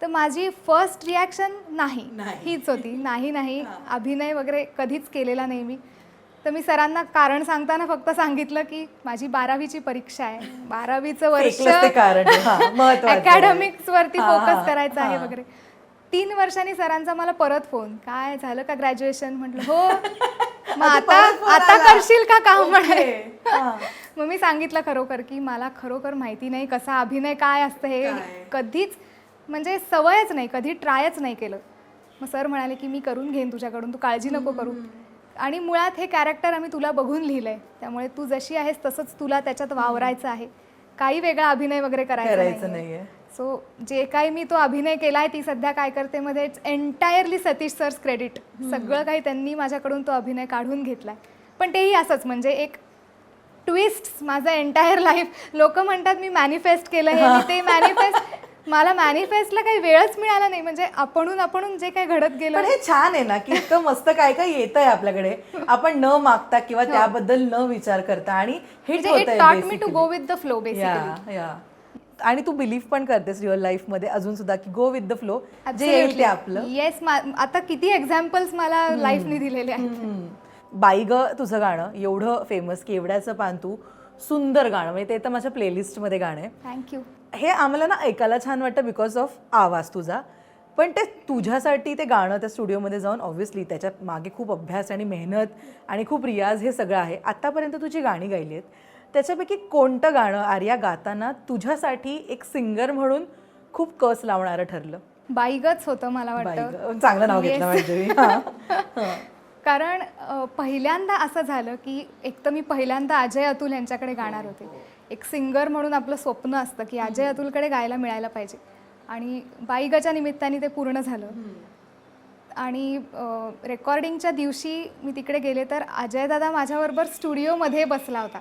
[SPEAKER 2] तर माझी फर्स्ट रिॲक्शन नाही हीच होती, नाही अभिनय वगैरे कधीच केलेला नाही मी. तर मी सरांना कारण सांगताना फक्त सांगितलं की माझी 12वीची परीक्षा आहे, 12वीचं वर्ष अकॅडमिक्सवरती फोकस करायचं आहे वगैरे. 3 वर्षांनी सरांचा मला परत फोन, काय झालं का ग्रॅज्युएशन? म्हटलं हो. मग आता करशील का काम? म्हणे. मग मी सांगितलं खरोखर की मला खरोखर माहिती नाही कसा अभिनय काय असतं हे, कधीच म्हणजे सवयच नाही, कधी ट्रायच नाही केलं. मग सर म्हणाले की मी करून घेईन तुझ्याकडून, तू काळजी नको करू. आणि मुळात हे कॅरेक्टर आम्ही तुला बघून लिहिलंय, त्यामुळे तू जशी आहेस तसंच तुला त्याच्यात वावरायचं आहे, काही वेगळा अभिनय वगैरे करायचं नाहीये. सो जे काही मी तो अभिनय केलाय ती सध्या काय करते मध्ये एंटायरली सतीश सर्स क्रेडिट. सगळं काही त्यांनी माझ्याकडून तो अभिनय काढून घेतलाय. पण तेही असंच म्हणजे एक ट्विस्ट माझं एंटायर लाईफ. लोक म्हणतात मी मॅनिफेस्ट केलं हे, ते मॅनिफेस्ट, मला मॅनिफेस्टला काही वेळच मिळाला नाही. म्हणजे आपण जे काही घडत गेलं.
[SPEAKER 1] पण हे छान आहे ना की इतकं मस्त काय काय येत आहे आपल्याकडे, आपण न मागता किंवा त्याबद्दल न विचार करता, आणि हिट होतंय
[SPEAKER 2] taught me to go with the flow basically.
[SPEAKER 1] आणि तू बिलीव्ह पण करतेस रिअल लाईफ मध्ये अजून सुद्धा की गो विथ द फ्लो, जे येईल ते आपलं.
[SPEAKER 2] येस, आता किती एक्झाम्पल्स मला लाईफने दिलेले आहेत.
[SPEAKER 1] बाई ग तुझं गाणं एवढं फेमस, केवड्याचं पान तू, सुंदर गाणं, म्हणजे ते तर माझ्या प्लेलिस्टमध्ये गाणं आहे.
[SPEAKER 2] थँक्यू.
[SPEAKER 1] हे आम्हाला ना ऐकायला छान वाटतं बिकॉज ऑफ आवाज तुझा, पण ते तुझ्यासाठी ते गाणं त्या स्टुडिओमध्ये जाऊन ऑब्व्हियसली त्याच्यात मागे खूप अभ्यास आणि मेहनत आणि खूप रियाज हे सगळं आहे. आत्तापर्यंत तुझी गाणी गायली आहेत, त्याच्यापैकी कोणतं गाणं आर्या गाताना तुझ्यासाठी एक सिंगर म्हणून खूप कस लावणारं ठरलं?
[SPEAKER 2] बाईगच होतं मला वाटतं.
[SPEAKER 1] चांगलं नाव घेतलं म्हणजे.
[SPEAKER 2] कारण पहिल्यांदा असं झालं की एक तर मी पहिल्यांदा अजय अतुल यांच्याकडे गाणार होते. एक सिंगर म्हणून आपलं स्वप्न असतं की अजय अतुलकडे गायला मिळायला पाहिजे, आणि बाईगच्या निमित्ताने ते पूर्ण झालं. आणि रेकॉर्डिंगच्या दिवशी मी तिकडे गेले तर अजयदादा माझ्याबरोबर स्टुडिओमध्ये बसला होता.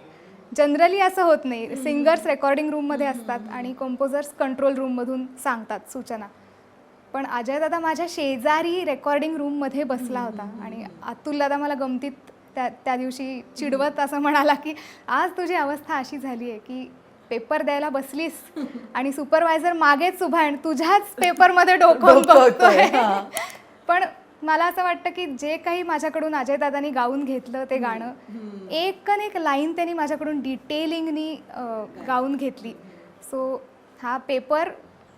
[SPEAKER 2] जनरली असं होत नाही, सिंगर्स रेकॉर्डिंग रूममध्ये असतात आणि कंपोजर्स कंट्रोल रूममधून सांगतात सूचना, पण अजयदादा माझ्या शेजारी रेकॉर्डिंग रूममध्ये बसला होता. आणि अतुल दादा मला गमतीत त्या दिवशी चिडवत असं म्हणाला की आज तुझी अवस्था अशी झाली आहे की पेपर द्यायला बसलीस आणि सुपरवायझर मागेच उभा आहे, तुझ्याच पेपरमध्ये डोकं बघतोय. पण मला असं वाटतं की जे काही माझ्याकडून अजयदादांनी गाऊन घेतलं ते गाणं, एक लाईन त्यांनी माझ्याकडून डिटेलिंगनी गाऊन घेतली. सो हा पेपर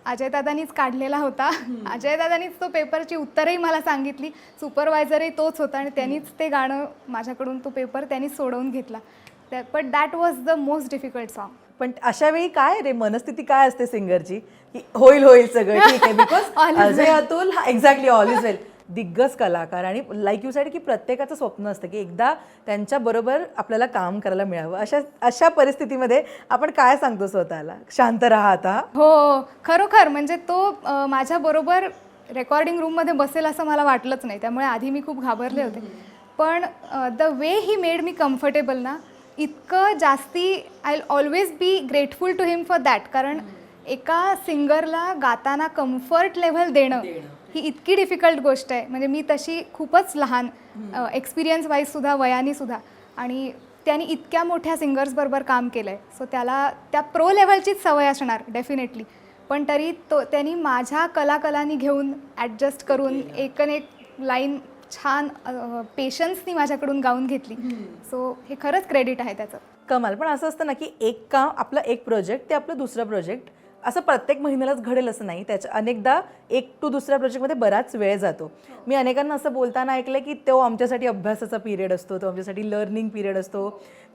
[SPEAKER 2] अजयदादांनीच काढलेला होता, अजयदादांनीच तो पेपरची उत्तरही मला सांगितली, सुपरवायझरही तोच होता, आणि त्यांनीच ते गाणं माझ्याकडून तो पेपर त्यांनीच सोडवून घेतला. But that was the most difficult song.
[SPEAKER 1] पण अशा वेळी काय रे मनस्थिती काय असते सिंगरची की होईल सगळं ठीक आहे, बिकॉज अजय अतुल हा एक्झॅक्टली ऑल इज वेल, दिग्गज कलाकार, आणि लाईक यू साईड की प्रत्येकाचं स्वप्न असतं की एकदा त्यांच्याबरोबर आपल्याला काम करायला मिळावं. अशा परिस्थितीमध्ये आपण काय सांगतो स्वतःला? शांत राहा आता.
[SPEAKER 2] हो, खरोखर म्हणजे तो माझ्याबरोबर रेकॉर्डिंग रूममध्ये बसेल असं मला वाटलंच नाही, त्यामुळे आधी मी खूप घाबरले होते. पण the way he made me comfortable ना, इतकं जास्ती I always be grateful to him for that. कारण एका सिंगरला गाताना कम्फर्ट लेव्हल देणं ही इतकी डिफिकल्ट गोष्ट आहे. म्हणजे मी तशी खूपच लहान, एक्सपिरियन्स वाईजसुद्धा, वयानेसुद्धा, आणि त्यांनी इतक्या मोठ्या सिंगर्सबरोबर काम केलं आहे. सो त्याला त्या प्रो लेव्हलचीच सवय असणार डेफिनेटली. पण तरी त्यांनी माझ्या कलाकलांनी घेऊन ॲडजस्ट करून एकन एक लाईन छान पेशन्सनी माझ्याकडून गाऊन घेतली. सो हे खरंच क्रेडिट आहे त्याचं.
[SPEAKER 1] कमाल. पण असं असतं ना की एक काम, आपलं एक प्रोजेक्ट ते आपलं दुसरं प्रोजेक्ट असं प्रत्येक महिन्यालाच घडेल असं नाही. त्याच्या अनेकदा एक टू दुसऱ्या प्रोजेक्टमध्ये बराच वेळ जातो. मी अनेकांना असं बोलताना ऐकलं की तो आमच्यासाठी अभ्यासाचा पिरियड असतो, तो आमच्यासाठी लर्निंग पिरियड असतो,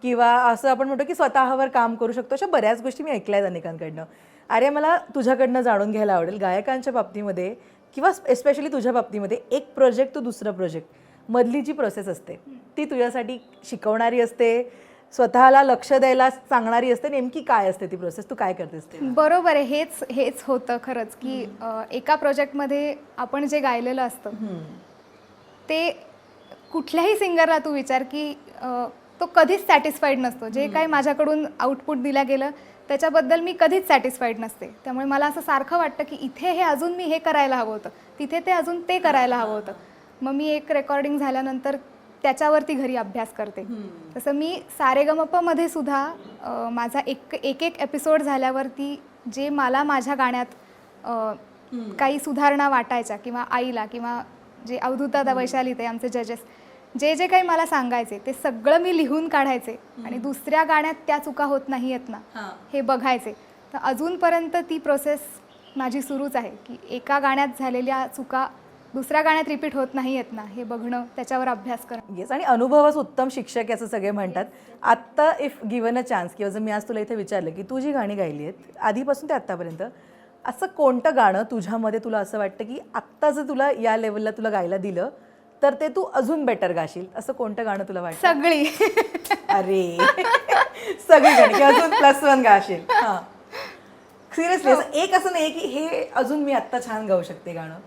[SPEAKER 1] किंवा असं आपण म्हणतो की स्वतःवर काम करू शकतो. अशा बऱ्याच गोष्टी मी ऐकल्या आहेत अनेकांकडनं. अरे, मला तुझ्याकडनं जाणून घ्यायला आवडेल गायकांच्या बाबतीमध्ये किंवा एस्पेशली तुझ्या बाबतीमध्ये एक प्रोजेक्ट टू दुसरा प्रोजेक्ट मधली जी प्रोसेस असते ती तुझ्यासाठी शिकवणारी असते, स्वतःला लक्ष द्यायला सांगणारी असते. नेमकी काय असते ती प्रोसेस, तू काय करतेस ते?
[SPEAKER 2] बरोबर आहे. हेच होतं खरंच की एका प्रोजेक्टमध्ये आपण जे गायलेलं असतं ते कुठल्याही सिंगरला तू विचार की तो कधीच सॅटिस्फाईड नसतो. जे काही माझ्याकडून आउटपुट दिलं गेलं त्याच्याबद्दल मी कधीच सॅटिस्फाईड नसते. त्यामुळे मला असं सारखं वाटतं की इथे हे अजून मी हे करायला हवं होतं, तिथे ते अजून ते करायला हवं होतं. मग मी एक रेकॉर्डिंग झाल्यानंतर त्याच्यावरती घरी अभ्यास करते. तसं मी सारेगमपमध्ये सुद्धा माझा एक एपिसोड झाल्यावरती जे मला माझ्या गाण्यात काही सुधारणा वाटायच्या, किंवा आईला, किंवा जे अवधूतदादा, वैशाली ते आमचे जजेस, जे काही मला सांगायचे ते सगळं मी लिहून काढायचे आणि दुसऱ्या गाण्यात त्या चुका होत नाही आहेत ना हे बघायचे. तर अजूनपर्यंत ती प्रोसेस माझी सुरूच आहे की एका गाण्यात झालेल्या चुका दुसऱ्या गाण्यात रिपीट होत नाही आहेत ना हे बघणं, त्याच्यावर अभ्यास करणं.
[SPEAKER 1] येस. आणि अनुभवच उत्तम शिक्षक आहे असं सगळे म्हणतात. आत्ता इफ गिवन अ चान्स, किंवा जर मी आज तुला इथे विचारलं की तू जी गाणी गायली आहेत आधीपासून ते आत्तापर्यंत, असं कोणतं गाणं तुझ्यामध्ये तुला असं वाटतं की आत्ता जर तुला या लेवलला तुला गायला दिलं तर ते तू अजून बेटर गाशील, असं कोणतं गाणं तुला वाटतं?
[SPEAKER 2] सगळी.
[SPEAKER 1] अरे, सगळी गाणी की अजून +1 गाशील? हां, सिरियसली एक असं नाही की हे अजून मी आत्ता छान गाऊ शकते गाणं?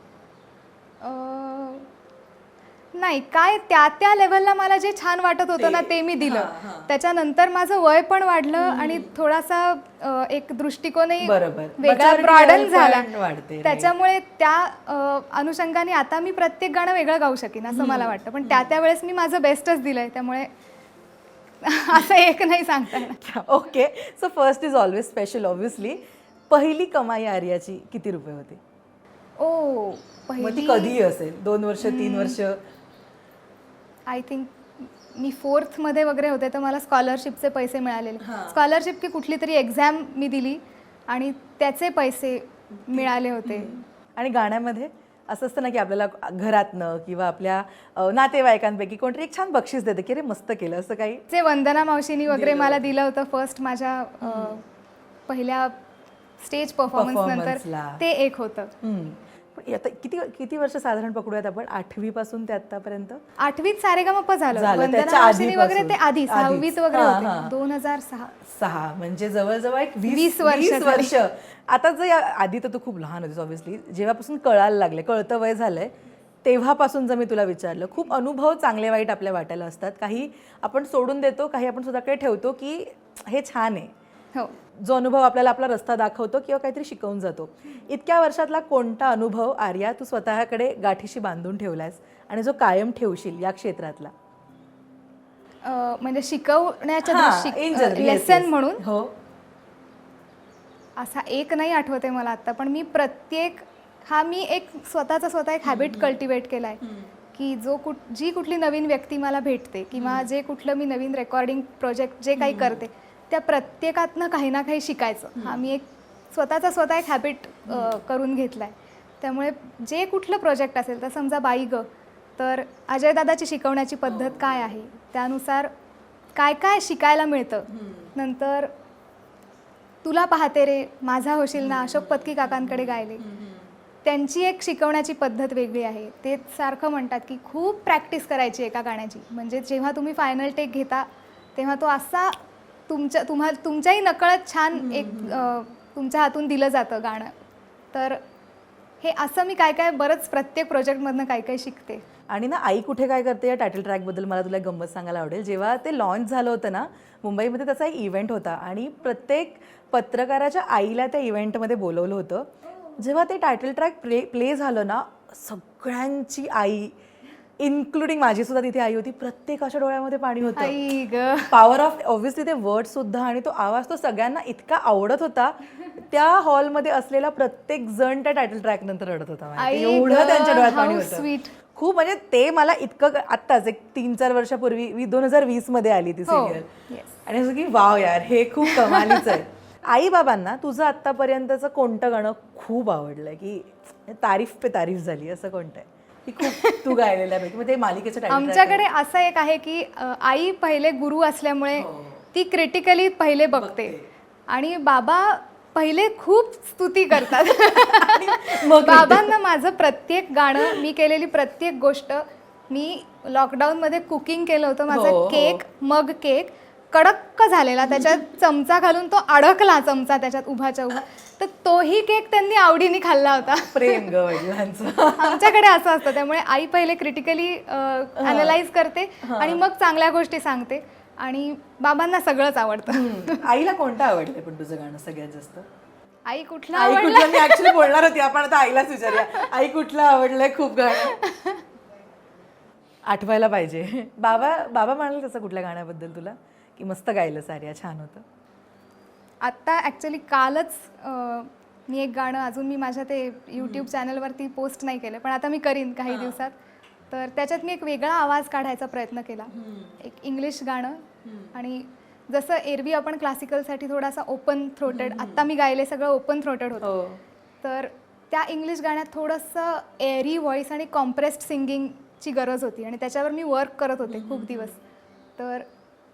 [SPEAKER 2] नाही, काय त्या लेवलला मला जे छान वाटत होतं ना ते मी दिलं. त्याच्यानंतर माझं वय पण वाढलं आणि थोडासा एक दृष्टिकोनही वेगळा ब्रॉडन झाला. त्याच्यामुळे त्या अनुषंगाने आता मी प्रत्येक गाणं वेगळं गाऊ शकेन असं मला वाटतं. पण त्यावेळेस मी माझं बेस्टच दिलंय, त्यामुळे असं एक नाही सांगता येणार.
[SPEAKER 1] Okay. So first is always special obviously. पहिली कमाई आर्याची किती रुपये होती? ती कधीही असेल, 2 वर्ष 3 वर्ष?
[SPEAKER 2] आय थिंक मी 4th मध्ये वगैरे होते तर मला स्कॉलरशिपचे पैसे मिळालेले. स्कॉलरशिप की कुठली तरी एक्झाम मी दिली आणि त्याचे पैसे मिळाले होते.
[SPEAKER 1] आणि गाण्यामध्ये असं असतं ना की आपल्याला घरातनं किंवा आपल्या नातेवाईकांपैकी कोणतरी एक छान बक्षीस देते की अरे मस्त केलं, असं काही?
[SPEAKER 2] जे वंदना मावशीनी वगैरे मला दिलं होतं फर्स्ट माझ्या पहिल्या स्टेज परफॉर्मन्स नंतर, ते एक होतं.
[SPEAKER 1] आता किती वर्ष साधारण पकडूयात आपण, 8वी पासून ते आतापर्यंत?
[SPEAKER 2] 8वीत सारेगमप झालं, वंदना मावशीनी वगैरे ते आधी 6वीत वगैरे होते. 2006
[SPEAKER 1] म्हणजे जवळजवळ एक 20 वर्ष. आता जर आधी तर तू खूप लहान होतीस ऑब्व्हियसली, जेव्हापासून कळायला लागले, कळतं वय झालंय तेव्हापासून जर मी तुला विचारलं, खूप अनुभव चांगले वाईट आपल्या वाट्याला असतात. काही आपण सोडून देतो, काही आपण स्वतःकडे ठेवतो की हे छान आहे.
[SPEAKER 2] हो,
[SPEAKER 1] जो अनुभव आपल्याला आपला रस्ता दाखवतो किंवा काहीतरी शिकवून जातो. इतक्या वर्षातला कोणता अनुभव आर्या तू स्वतःकडे गाठीशी बांधून ठेवलायस आणि जो कायम ठेवशील या क्षेत्रातला?
[SPEAKER 2] म्हणजे शिकवण्याच्या लेसन म्हणून?
[SPEAKER 1] हो.
[SPEAKER 2] असा एक नाही आठवते मला आता, पण मी मी एक स्वतः एक हॅबिट कल्टिवेट केला आहे की जी कुठली नवीन व्यक्ती मला भेटते किंवा जे कुठलं मी नवीन रेकॉर्डिंग प्रोजेक्ट जे काही करते त्या प्रत्येकातनं काही ना काही शिकायचं. हा मी एक स्वतः एक हॅबिट करून घेतला आहे. त्यामुळे जे कुठलं प्रोजेक्ट असेल, तर समजा बाई ग, तर अजयदादाची शिकवण्याची पद्धत काय आहे, त्यानुसार काय काय शिकायला मिळतं. नंतर तुला पाहते रे, माझा होशील ना, अशोक पत्की काकांकडे गायले, त्यांची एक शिकवण्याची पद्धत वेगळी आहे. ते सारखं म्हणतात की खूप प्रॅक्टिस करायची एका गाण्याची, म्हणजे जेव्हा तुम्ही फायनल टेक घेता तेव्हा तो असा तुमच्याही नकळत छान एक तुमच्या हातून दिलं जातं गाणं. तर हे असं मी काय काय बरंच प्रत्येक प्रोजेक्टमधनं काय काय शिकते.
[SPEAKER 1] आणि ना आई कुठे काय करते या टायटल ट्रॅकबद्दल मला तुला गंमत सांगायला आवडेल. जेव्हा ते लॉन्च झालं होतं ना मुंबईमध्ये, त्याचा एक इव्हेंट होता आणि प्रत्येक पत्रकाराच्या आईला त्या इव्हेंटमध्ये बोलवलं होतं. जेव्हा ते टायटल ट्रॅक प्ले झालं ना, सगळ्यांची आई इन्क्लुडिंग माझीसुद्धा तिथे आई होती, प्रत्येकाच्या डोळ्यामध्ये पाणी होतं.
[SPEAKER 2] आई ग,
[SPEAKER 1] पॉवर ऑफ ऑब्व्हियसली ते वर्डसुद्धा आणि तो आवाज तो सगळ्यांना इतका आवडत होता. त्या हॉलमध्ये असलेला प्रत्येक जण त्या टायटल ट्रॅक नंतर रडत होता. माहिती आहे? एवढं त्यांच्या डोळ्यात पाणी होतं.
[SPEAKER 2] स्वीट.
[SPEAKER 1] खूप म्हणजे ते मला इतकं आत्ताच एक 3-4 वर्षापूर्वी 2020 मध्ये आली ती सिरियल आणि असं की वाव यार हे खूप कमालीच आहे. आई बाबांना तुझं आत्तापर्यंतचं कोणतं गाणं खूप आवडलंय की तारीफ पे तारीफ झाली असं कोणतं आहे की खूप तू गायलेलं आहे? मग ते मालिकेचं title track
[SPEAKER 2] आमच्याकडे असं एक आहे की आई पहिले गुरु असल्यामुळे ती क्रिटिकली पहिले बघते आणि बाबा पहिले खूप स्तुती करतात. बाबांना माझं प्रत्येक गाणं, मी केलेली प्रत्येक गोष्ट, मी लॉकडाऊनमध्ये कुकिंग केलं होतं माझं, केक मग केक कडक्क झालेला, त्याच्यात चमचा घालून तो अडकला चमचा त्याच्यात उभाच्या उभा, तर तोही केक त्यांनी आवडीने खाल्ला होता.
[SPEAKER 1] प्रेम ग वडिलांचं.
[SPEAKER 2] आमच्याकडे असं असतं. त्यामुळे आई पहिले क्रिटिकली अनालाइज करते आणि मग चांगल्या गोष्टी सांगते आणि बाबांना सगळंच आवडतं.
[SPEAKER 1] आईला कोणतं आवडलं पण तुझं गाणं सगळ्यात जास्त?
[SPEAKER 2] आई कुठलं
[SPEAKER 1] आई
[SPEAKER 2] आवडलं?
[SPEAKER 1] कुठलं, मी ऍक्च्युली बोलणार होती, आपण आता आईलाच विचारूया. आई कुठलं आवडलंय खूप गाणं? आठवायला पाहिजे. बाबा बाबा म्हणाले तसं कुठल्या गाण्याबद्दल तुला की मस्त गायलं सारिया, छान होतं?
[SPEAKER 2] आत्ता ॲक्च्युली कालच मी एक गाणं, अजून मी माझ्या ते यूट्यूब चॅनलवरती पोस्ट नाही केलं, पण आता मी करीन काही दिवसात. तर त्याच्यात मी एक वेगळा आवाज काढायचा प्रयत्न केला, एक इंग्लिश गाणं. आणि जसं एरवी आपण क्लासिकलसाठी थोडासा ओपन थ्रोटेड, आत्ता मी गायले सगळं ओपन थ्रोटेड होतं, तर त्या इंग्लिश गाण्यात थोडंसं एअरी व्हॉईस आणि कॉम्प्रेस्ड सिंगिंगची गरज होती आणि त्याच्यावर मी वर्क करत होते खूप दिवस. तर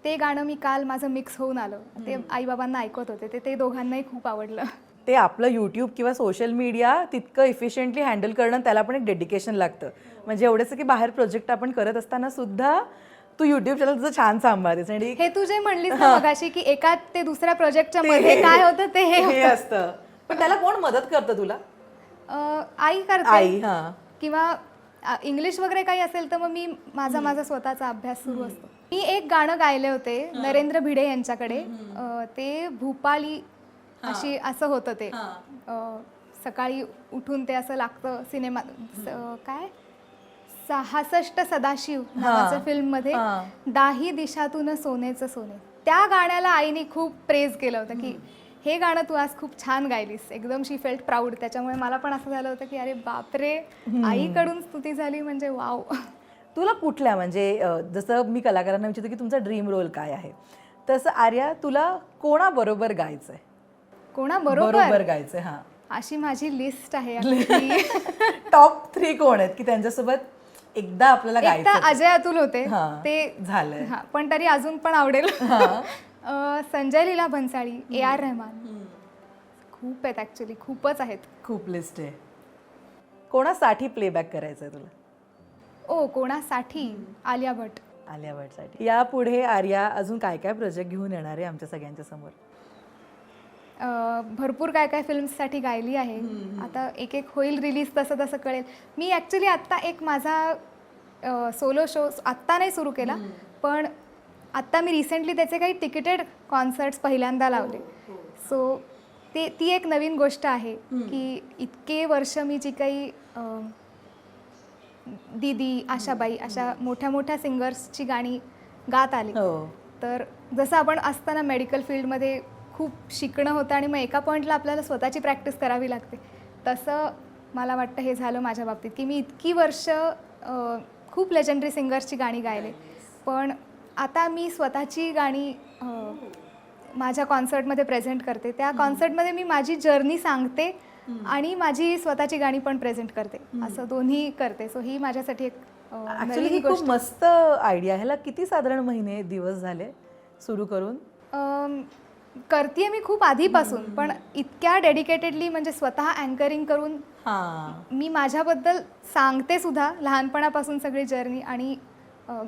[SPEAKER 2] ते गाणं मी काल माझं मिक्स होऊन आलं, ते आईबाबांना ऐकत होते, ते दोघांनाही खूप आवडलं.
[SPEAKER 1] ते आपलं यूट्यूब किंवा सोशल मीडिया तितकं इफिशियंटली हँडल करणं, त्याला पण एक डेडिकेशन लागतं. म्हणजे एवढंच की बाहेर प्रोजेक्ट आपण करत असताना सुद्धा तू युट्यूब चॅनल तुझं छान सांभाळतेस. आणि
[SPEAKER 2] हे तू जे म्हणलीस ना मगाशी की एका ते दुसऱ्या प्रोजेक्टच्या मध्ये काय होतं ते हे
[SPEAKER 1] असतं, पण त्याला कोण मदत करतं तुला?
[SPEAKER 2] आई करते.
[SPEAKER 1] आई. हा.
[SPEAKER 2] किंवा इंग्लिश वगैरे काही असेल तर मग मी माझा स्वतःचा अभ्यास सुरू असतो. मी एक गाणं गायले होते नरेंद्र भिडे यांच्याकडे, ते भूपाली अशी असं होतं ते, सकाळी उठून ते असं लागतं सिनेमा, काय 66 सदाशिव नावाच्या फिल्ममध्ये, दाही दिशातून सोनेचं सोने, त्या गाण्याला आईने खूप प्रेज केलं होतं की हे गाणं तू आज खूप छान गायलीस, एकदम शी फेल्ट प्राऊड. त्याच्यामुळे मला पण असं झालं होतं की अरे बापरे, आईकडून स्तुती झाली म्हणजे वाव.
[SPEAKER 1] तुला कुठल्या, म्हणजे जसं मी कलाकारांना विचारतो की तुमचा ड्रीम रोल काय आहे, तसं आर्या तुला कोणाबरोबर गायचंय?
[SPEAKER 2] कोणाबरोबर
[SPEAKER 1] गायचंय? हा,
[SPEAKER 2] अशी माझी लिस्ट आहे.
[SPEAKER 1] टॉप 3 कोण आहेत की त्यांच्यासोबत एकदा आपल्याला
[SPEAKER 2] एक तर अजय अतुल होते,
[SPEAKER 1] ते झालंय,
[SPEAKER 2] पण तरी अजून पण आवडेल. संजय लीला भन्साळी, AR रहमान, खूप आहेत ऍक्च्युली, खूपच आहेत,
[SPEAKER 1] खूप लिस्ट आहे. कोणासाठी प्लेबॅक करायचंय तुला?
[SPEAKER 2] कोणासाठी? आलिया भट.
[SPEAKER 1] आलिया भटसाठी. यापुढे आर्या अजून काय काय प्रोजेक्ट घेऊन येणार आहे आमच्या सगळ्यांच्या समोर?
[SPEAKER 2] भरपूर काय काय फिल्म्ससाठी गायली आहे. आता एक एक होईल रिलीज, तसं तसं कळेल. मी ॲक्च्युली आत्ता एक माझा सोलो शो आत्ता नाही सुरू केला, पण आत्ता मी रिसेंटली त्याचे काही तिकीटेड कॉन्सर्ट्स पहिल्यांदा लावले. सो ती एक नवीन गोष्ट आहे की इतके वर्ष मी जी काही दीदी, आशाबाई अशा मोठ्या मोठ्या सिंगर्सची गाणी गात आली, तर जसं आपण असताना मेडिकल फील्डमध्ये खूप शिकणं होतं आणि मग एका पॉईंटला आपल्याला स्वतःची प्रॅक्टिस करावी लागते, तसं मला वाटतं हे झालं माझ्या बाबतीत की मी इतकी वर्ष खूप लेजंडरी सिंगर्सची गाणी गायले, पण आता मी स्वतःची गाणी माझ्या कॉन्सर्टमध्ये प्रेझेंट करते. त्या कॉन्सर्टमध्ये मी माझी जर्नी सांगते आणि माझी स्वतःची गाणी पण प्रेझेंट करते, असं दोन्ही करते. सो ही माझ्यासाठी एक
[SPEAKER 1] ॲक्च्युली खूप मस्त आयडिया. ह्याला किती साधारण महिने दिवस झाले सुरू करून?
[SPEAKER 2] करते मी खूप आधीपासून, पण इतक्या डेडिकेटेडली म्हणजे स्वतः अँकरिंग करून मी माझ्याबद्दल सांगते सुद्धा, लहानपणापासून सगळी जर्नी, आणि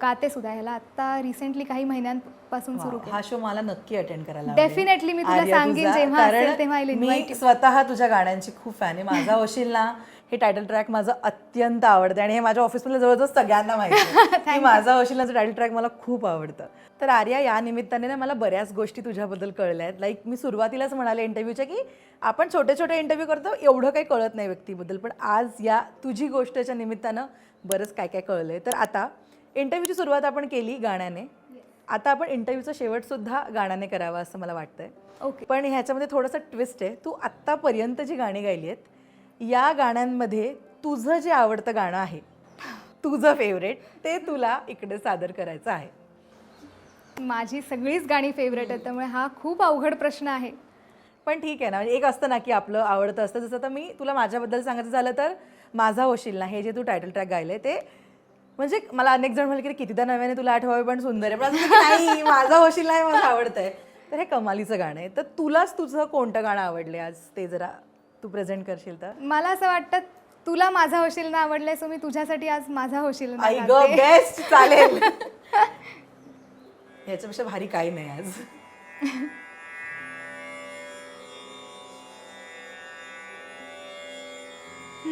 [SPEAKER 2] गाते सुद्धा. ह्याला आत्ता रिसेंटली काही महिन्यांपासून सुरू
[SPEAKER 1] हा शो मला नक्की अटेंड करायला आवडेल.
[SPEAKER 2] डेफिनेटली मी तुला
[SPEAKER 1] आर्या
[SPEAKER 2] सांगेन
[SPEAKER 1] तुझा.
[SPEAKER 2] जेव्हा
[SPEAKER 1] कारण
[SPEAKER 2] असेल तेव्हा I'll
[SPEAKER 1] मी
[SPEAKER 2] invite you.
[SPEAKER 1] स्वतः तुझ्या गाण्यांची खूप फॅन आहे. माझा होशील ना हे टायटल ट्रॅक माझं अत्यंत आवडतं आणि हे माझ्या ऑफिसमधल्या जवळजवळ सगळ्यांना माहिती आहे की माझा होशील नाचं टायटल ट्रॅक मला खूप आवडतं. तर आर्या, या निमित्ताने ना मला बऱ्याच गोष्टी तुझ्याबद्दल कळल्या आहेत. लाईक मी सुरुवातीलाच म्हणाले इंटरव्ह्यूच्या की आपण छोटे छोटे इंटरव्ह्यू करतो, एवढं काही कळत नाही व्यक्तीबद्दल, पण आज या तुझी गोष्टच्या निमित्तानं बरंच काय काय कळलंय. तर आता इंटरव्ह्यूची सुरुवात आपण केली गाण्याने, आता आपण इंटरव्ह्यूचा शेवटसुद्धा गाण्याने करावा असं मला वाटतंय.
[SPEAKER 2] ओके.
[SPEAKER 1] पण ह्याच्यामध्ये थोडंसं ट्विस्ट आहे. तू आत्तापर्यंत जी गाणी गायली आहेत या गाण्यांमध्ये तुझं जे आवडतं गाणं आहे, तुझं फेवरेट, ते तुला इकडे सादर करायचं आहे.
[SPEAKER 2] माझी सगळीच गाणी फेवरेट आहेत, त्यामुळे हा खूप अवघड प्रश्न आहे.
[SPEAKER 1] पण ठीक आहे ना, म्हणजे एक असतं ना की आपलं आवडतं असतं. जसं आता मी तुला माझ्याबद्दल सांगायचं झालं तर माझा होशील ना हे जे तू टायटल ट्रॅक गायलंय ते म्हणजे मला अनेक जण म्हणले की कितीदा नव्याने तुला आठवावे पण सुंदर आहे, पण असं नाही, माझा होशील नाही मला आवडतंय. तर हे कमालीचं गाणं आहे. तर तुलाच तुझं कोणतं गाणं आवडले आज, ते जरा तू प्रेझेंट करशील तर?
[SPEAKER 2] मला असं वाटतं तुला माझा होशील ना आवडलंय, सो मी तुझ्यासाठी आज माझा होशील ना
[SPEAKER 1] आई ग,
[SPEAKER 2] गाते.
[SPEAKER 1] बेस्ट, चालेल. याच्यापेक्षा भारी काही नाही आज.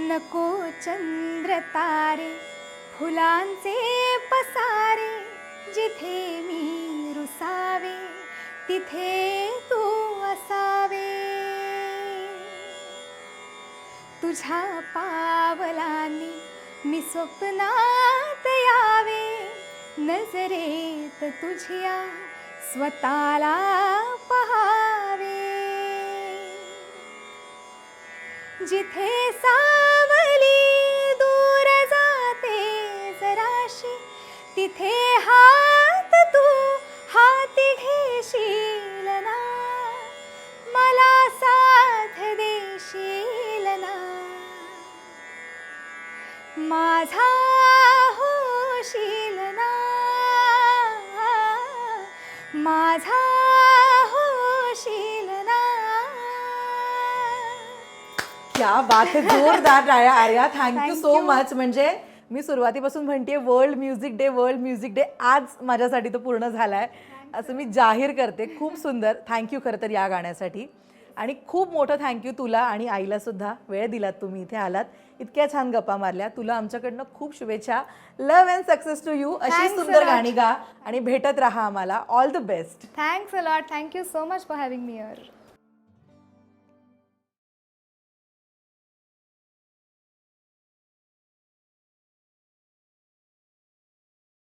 [SPEAKER 2] नको चंद्र तारे फुलांचे पसारे, जिथे मी रुसावे तिथे तू असावे. तुझ्या पावलांनी मी स्वप्नात यावे, नजरेत तुझ्या स्वतःला पहावे. जिथे सावली दूर जाते जराशी, तिथे हात तू हाती घेशील ना, मला साथ देशील ना. माझा होशील ना, माझा होशील ना.
[SPEAKER 1] क्या बात आहे, जोरदार टाळ्या Arya. Thank you
[SPEAKER 2] Thank
[SPEAKER 1] so
[SPEAKER 2] you.
[SPEAKER 1] Much. म्हणजे मी सुरुवातीपासून म्हणते world music day, world music day, आज माझ्यासाठी तो पूर्ण झालाय असं मी जाहीर करते. खूप सुंदर. थँक्यू खरं तर या गाण्यासाठी. आणि खूप मोठं थँक्यू तुला आणि आईला सुद्धा, वेळ दिलात, तुम्ही इथे आलात, इतक्या छान गप्पा मारल्या. तुला आमच्याकडनं खूप शुभेच्छा. Love and success to you. अशी
[SPEAKER 2] Thanks a
[SPEAKER 1] सुंदर
[SPEAKER 2] lot.
[SPEAKER 1] गाणी गा आणि भेटत राहा आम्हाला. All the best.
[SPEAKER 2] Thanks a lot. Thank you so much for having me here.